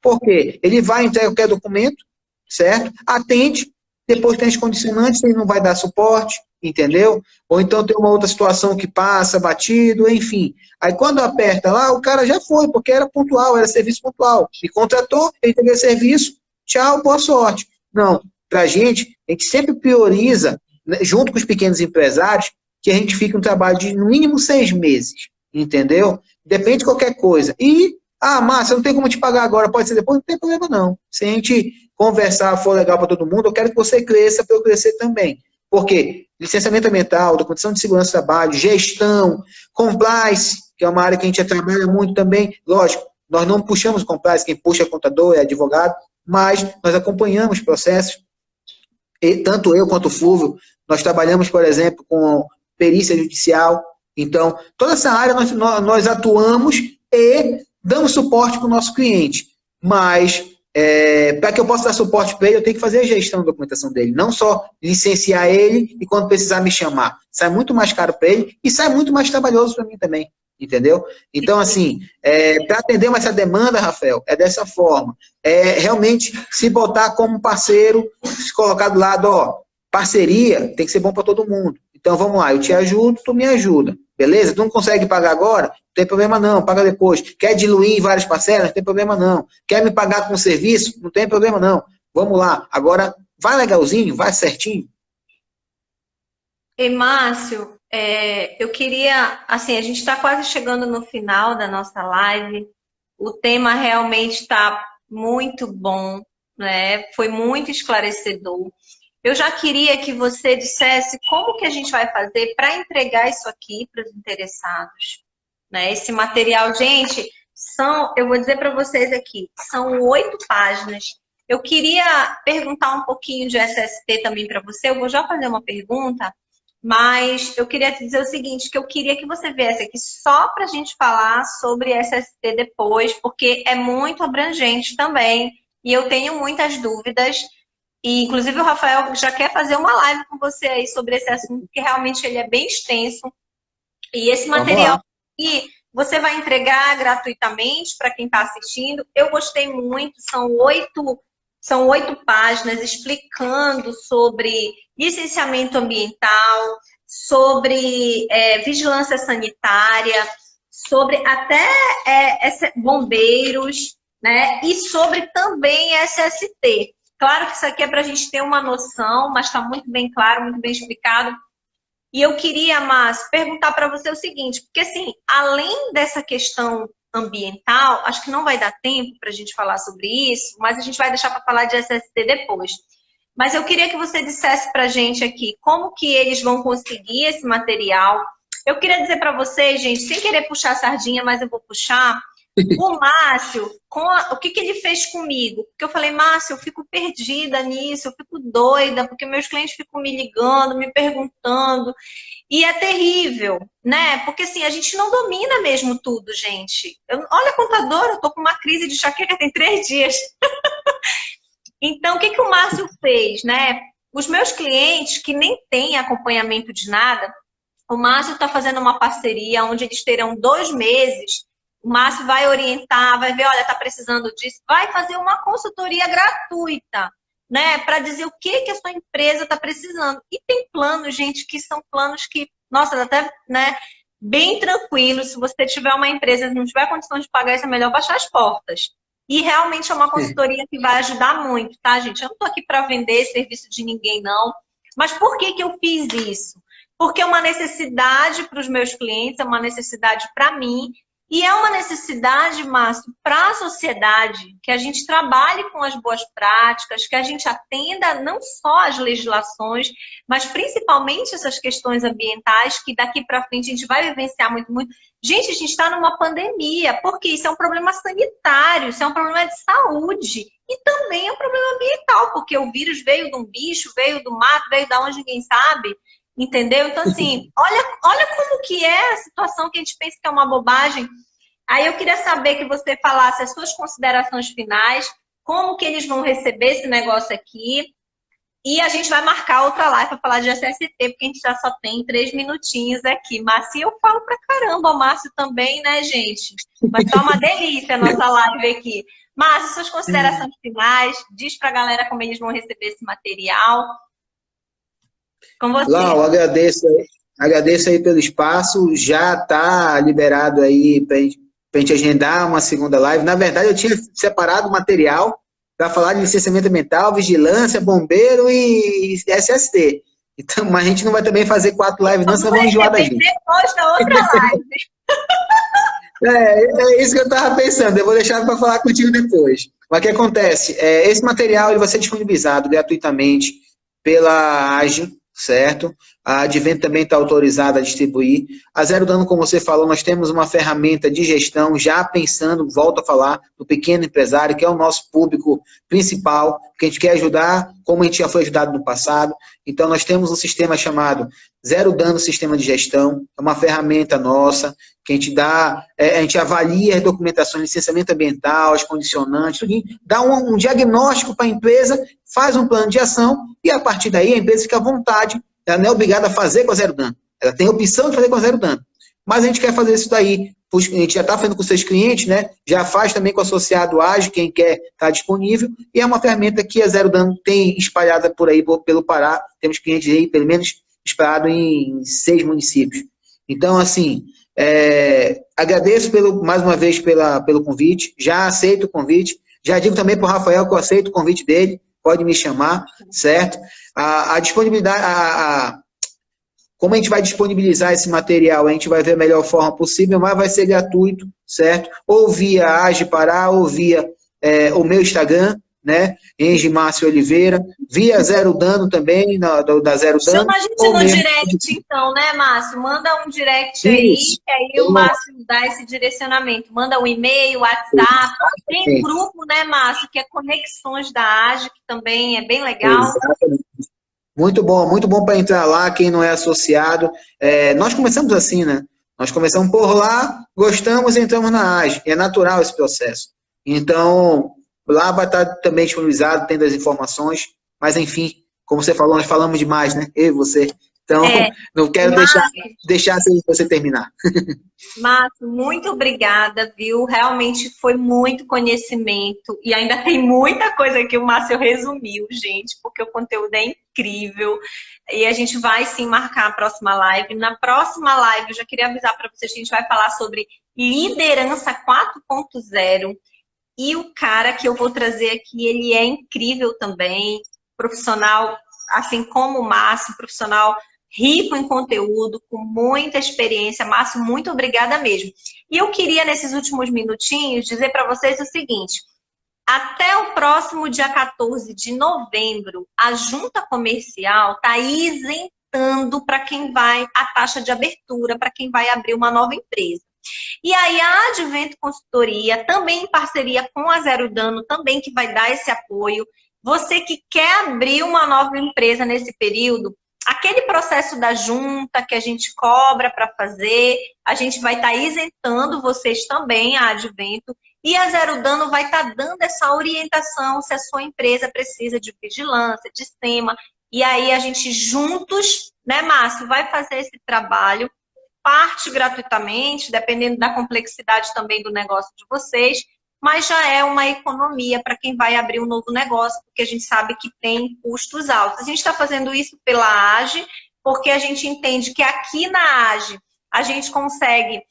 Por quê? Ele vai entregar qualquer documento, certo? Atende, depois tem as condicionantes, ele não vai dar suporte, entendeu? Ou então tem uma outra situação que passa, batido, enfim. Aí quando aperta lá, o cara já foi, porque era pontual, era serviço pontual. Me contratou, ele teve serviço, tchau, boa sorte. Não, pra gente, a gente sempre prioriza, né, junto com os pequenos empresários, que a gente fique um trabalho de no mínimo 6 meses, entendeu? Depende de qualquer coisa. E, Márcio, não tem como te pagar agora, pode ser depois, não tem problema não. Se a gente conversar, for legal para todo mundo, eu quero que você cresça para eu crescer também. Por quê? Licenciamento ambiental, documentação de segurança do trabalho, gestão, compliance, que é uma área que a gente trabalha muito também. Lógico, nós não puxamos compliance, quem puxa é contador, é advogado, mas nós acompanhamos processos. E tanto eu quanto o Fulvio, nós trabalhamos, por exemplo, com perícia judicial. Então, toda essa área nós atuamos e damos suporte para o nosso cliente. Mas, para que eu possa dar suporte para ele, eu tenho que fazer a gestão da documentação dele. Não só licenciar ele e quando precisar me chamar. Sai muito mais caro para ele e sai muito mais trabalhoso para mim também. Entendeu? Então, assim, para atender essa demanda, Rafael, é dessa forma. Realmente se botar como parceiro, se colocar do lado, parceria tem que ser bom para todo mundo. Então, vamos lá, eu te ajudo, tu me ajuda. Beleza? Tu não consegue pagar agora? Não tem problema não, paga depois. Quer diluir em várias parcelas? Não tem problema não. Quer me pagar com serviço? Não tem problema não. Vamos lá. Agora, vai legalzinho, vai certinho. Ei, Márcio, eu queria, assim, a gente está quase chegando no final da nossa live. O tema realmente está muito bom, né? Foi muito esclarecedor. Eu já queria que você dissesse como que a gente vai fazer para entregar isso aqui para os interessados, né? Esse material, gente, eu vou dizer para vocês aqui, são 8 páginas Eu queria perguntar um pouquinho de SST também para você. Eu vou já fazer uma pergunta, mas eu queria te dizer o seguinte, que eu queria que você viesse aqui só para a gente falar sobre SST depois, porque é muito abrangente também, e eu tenho muitas dúvidas, e inclusive o Rafael já quer fazer uma live com você aí sobre esse assunto, porque realmente ele é bem extenso, e esse material aqui você vai entregar gratuitamente para quem está assistindo. Eu gostei muito, são oito páginas explicando sobre licenciamento ambiental, sobre vigilância sanitária, sobre até bombeiros, né? E sobre também SST. Claro que isso aqui é para a gente ter uma noção, mas está muito bem claro, muito bem explicado. E eu queria, Márcio, perguntar para você o seguinte, porque assim, além dessa questão ambiental, acho que não vai dar tempo para a gente falar sobre isso, mas a gente vai deixar para falar de SST depois. Mas eu queria que você dissesse para a gente aqui como que eles vão conseguir esse material. Eu queria dizer para vocês, gente, sem querer puxar a sardinha, mas eu vou puxar, o Márcio, o que ele fez comigo? Porque eu falei, Márcio, eu fico perdida nisso, eu fico doida, porque meus clientes ficam me ligando, me perguntando, e é terrível, né? Porque assim, a gente não domina mesmo tudo, gente. Olha a contadora, eu tô com uma crise de enxaqueca tem 3 dias. Então, o que o Márcio fez, né? Os meus clientes que nem têm acompanhamento de nada, o Márcio está fazendo uma parceria onde eles terão 2 meses. O Márcio vai orientar, vai ver, olha, está precisando disso, vai fazer uma consultoria gratuita, né? Para dizer o que a sua empresa está precisando. E tem planos, gente, que são planos que, nossa, até, né, bem tranquilos. Se você tiver uma empresa e não tiver condição de pagar, isso é melhor baixar as portas. E realmente é uma consultoria que vai ajudar muito, tá, gente? Eu não estou aqui para vender serviço de ninguém, não. Mas por que eu fiz isso? Porque é uma necessidade para os meus clientes, é uma necessidade para mim, e é uma necessidade, Márcio, para a sociedade, que a gente trabalhe com as boas práticas, que a gente atenda não só as legislações, mas principalmente essas questões ambientais, que daqui para frente a gente vai vivenciar muito, muito. Gente, a gente está numa pandemia, porque isso é um problema sanitário, isso é um problema de saúde, e também é um problema ambiental, porque o vírus veio de um bicho, veio do mato, veio de onde ninguém sabe. Entendeu? Então, assim, olha como que é a situação que a gente pensa que é uma bobagem. Aí eu queria saber que você falasse as suas considerações finais, como que eles vão receber esse negócio aqui, e a gente vai marcar outra live para falar de SST, porque a gente já só tem 3 minutinhos aqui. Márcio, eu falo pra caramba, o Márcio também, né, gente? Vai estar uma delícia a nossa live aqui. Márcio, suas considerações finais, diz pra galera como eles vão receber esse material. Com você. Lau, agradeço aí pelo espaço, já está liberado aí para a gente agendar uma segunda live. Na verdade, eu tinha separado o material para falar de licenciamento ambiental, vigilância, bombeiro e SST. Então, mas a gente não vai também fazer 4 lives, não, senão vão enjoar da gente. Depois da outra live. É isso que eu estava pensando, eu vou deixar para falar contigo depois. Mas o que acontece? Esse material ele vai ser disponibilizado gratuitamente pela AGE, certo? A Advento também está autorizada a distribuir. A Zero Dano, como você falou, nós temos uma ferramenta de gestão já pensando, volto a falar, no pequeno empresário, que é o nosso público principal, que a gente quer ajudar, como a gente já foi ajudado no passado. Então, nós temos um sistema chamado Zero Dano Sistema de Gestão, é uma ferramenta nossa, que a gente dá, a gente avalia as documentações, licenciamento ambiental, as condicionantes, tudo, dá um diagnóstico para a empresa, faz um plano de ação, e a partir daí a empresa fica à vontade. Ela não é obrigada a fazer com a Zero Dano. Ela tem a opção de fazer com a Zero Dano. Mas a gente quer fazer isso daí. A gente já está fazendo com seus clientes, né? Já faz também com o associado ágil, quem quer está disponível. E é uma ferramenta que a Zero Dano tem espalhada por aí, pelo Pará. Temos clientes aí, pelo menos, espalhados em 6 municípios. Então, assim, agradeço mais uma vez pelo convite. Já aceito o convite. Já digo também para o Rafael que eu aceito o convite dele. Pode me chamar, certo? A disponibilidade, como a gente vai disponibilizar esse material, a gente vai ver a melhor forma possível, mas vai ser gratuito, certo? Ou via Age Pará, ou via o meu Instagram, né? Engie Márcio Oliveira, via Zero Dano também, da Zero Dano. Chama a gente no direct, então, né, Márcio? Manda um direct aí, Isso. que aí o Márcio dá esse direcionamento. Manda um e-mail, WhatsApp. Tem um grupo, né, Márcio, que é Conexões da AGE, que também é bem legal. Exatamente. Muito bom para entrar lá, quem não é associado. Nós começamos assim, né? Nós começamos por lá, gostamos e entramos na AGE. É natural esse processo. Então, lá vai estar também disponibilizado, tendo as informações. Mas, enfim, como você falou, nós falamos demais, né? Eu e você. Então, não quero deixar sem você terminar. Márcio, muito obrigada, viu? Realmente foi muito conhecimento e ainda tem muita coisa que o Márcio resumiu, gente, porque o conteúdo é incrível. E a gente vai sim marcar a próxima live. Na próxima live, eu já queria avisar para vocês que a gente vai falar sobre liderança 4.0. E o cara que eu vou trazer aqui, ele é incrível também, profissional, assim como o Márcio, profissional rico em conteúdo, com muita experiência. Márcio, muito obrigada mesmo. E eu queria, nesses últimos minutinhos, dizer para vocês o seguinte: até o próximo dia 14 de novembro, a junta comercial está isentando para quem vai a taxa de abertura, para quem vai abrir uma nova empresa. E aí a Advento Consultoria, também em parceria com a Zero Dano, também que vai dar esse apoio. Você que quer abrir uma nova empresa nesse período, aquele processo da junta que a gente cobra para fazer, a gente vai estar isentando vocês também, a Advento, e a Zero Dano vai estar dando essa orientação se a sua empresa precisa de vigilância, de SEMA, e aí a gente juntos, né, Márcio, vai fazer esse trabalho, parte gratuitamente, dependendo da complexidade também do negócio de vocês, mas já é uma economia para quem vai abrir um novo negócio, porque a gente sabe que tem custos altos. A gente está fazendo isso pela AGE, porque a gente entende que aqui na AGE a gente consegue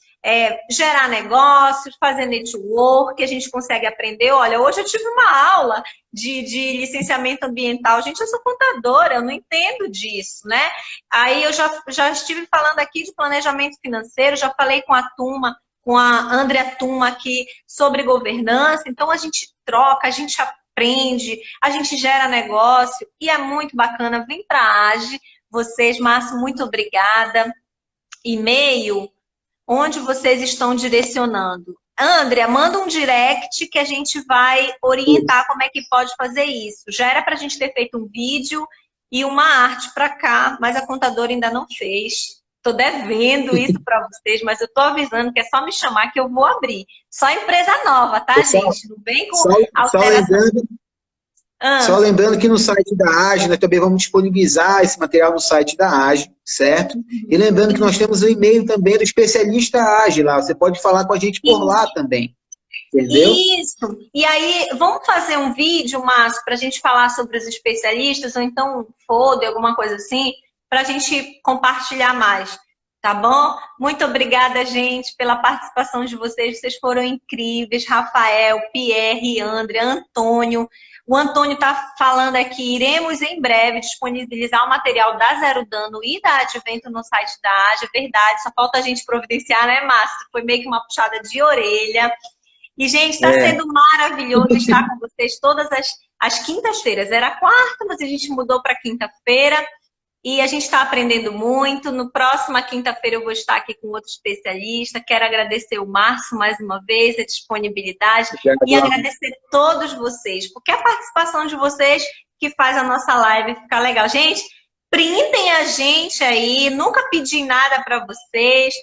gerar negócios, fazer network, a gente consegue aprender. Olha, hoje eu tive uma aula de licenciamento ambiental. Gente, eu sou contadora, eu não entendo disso, né? Aí eu já estive falando aqui de planejamento financeiro, já falei com a turma, com a Andrea Tuma aqui sobre governança. Então a gente troca, a gente aprende, a gente gera negócio e é muito bacana. Vem para a AGE. Vocês, Márcio, muito obrigada. E-mail, onde vocês estão direcionando? Andrea, manda um direct que a gente vai orientar como é que pode fazer isso. Já era para a gente ter feito um vídeo e uma arte para cá, mas a contadora ainda não fez. Estou devendo isso para vocês, mas eu estou avisando que é só me chamar que eu vou abrir. Só empresa nova, tá, gente? Não vem com alteração. Só lembrando que no site da AGE, nós também vamos disponibilizar esse material no site da AGE, certo? E lembrando que nós temos o e-mail também do especialista AGE lá. Você pode falar com a gente por lá também. Entendeu? Isso. E aí, vamos fazer um vídeo, Márcio, para a gente falar sobre os especialistas, ou então foda, alguma coisa assim, para a gente compartilhar mais, tá bom? Muito obrigada, gente, pela participação de vocês. Vocês foram incríveis. Rafael, Pierre, André, Antônio. O Antônio está falando aqui, iremos em breve disponibilizar o material da Zero Dano e da Advento no site da AGE. É verdade, só falta a gente providenciar, né, Márcio? Foi meio que uma puxada de orelha. E, gente, está sendo maravilhoso estar com vocês todas as quintas-feiras. Era quarta, mas a gente mudou para quinta-feira. E a gente está aprendendo muito. No próxima quinta-feira eu vou estar aqui com outro especialista. Quero agradecer o Márcio mais uma vez, a disponibilidade. E agradecer a todos vocês, porque é a participação de vocês que faz a nossa live ficar legal. Gente, printem a gente aí. Nunca pedi nada para vocês.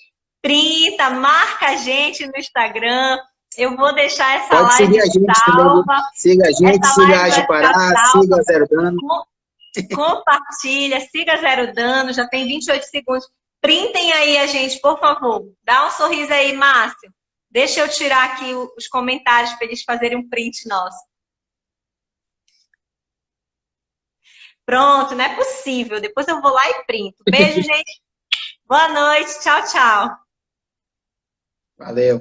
Printa, marca a gente no Instagram. Eu vou deixar essa Pode live seguir a gente salva. Também. Siga a gente, siga a AGE Pará, siga a Zero Dano. Compartilha, siga Zero Dano, já tem 28 segundos. Printem aí a gente, por favor. Dá um sorriso aí, Márcio. Deixa eu tirar aqui os comentários para eles fazerem um print nosso. Pronto, não é possível. Depois eu vou lá e printo. Beijo, gente. Boa noite. Tchau, tchau. Valeu.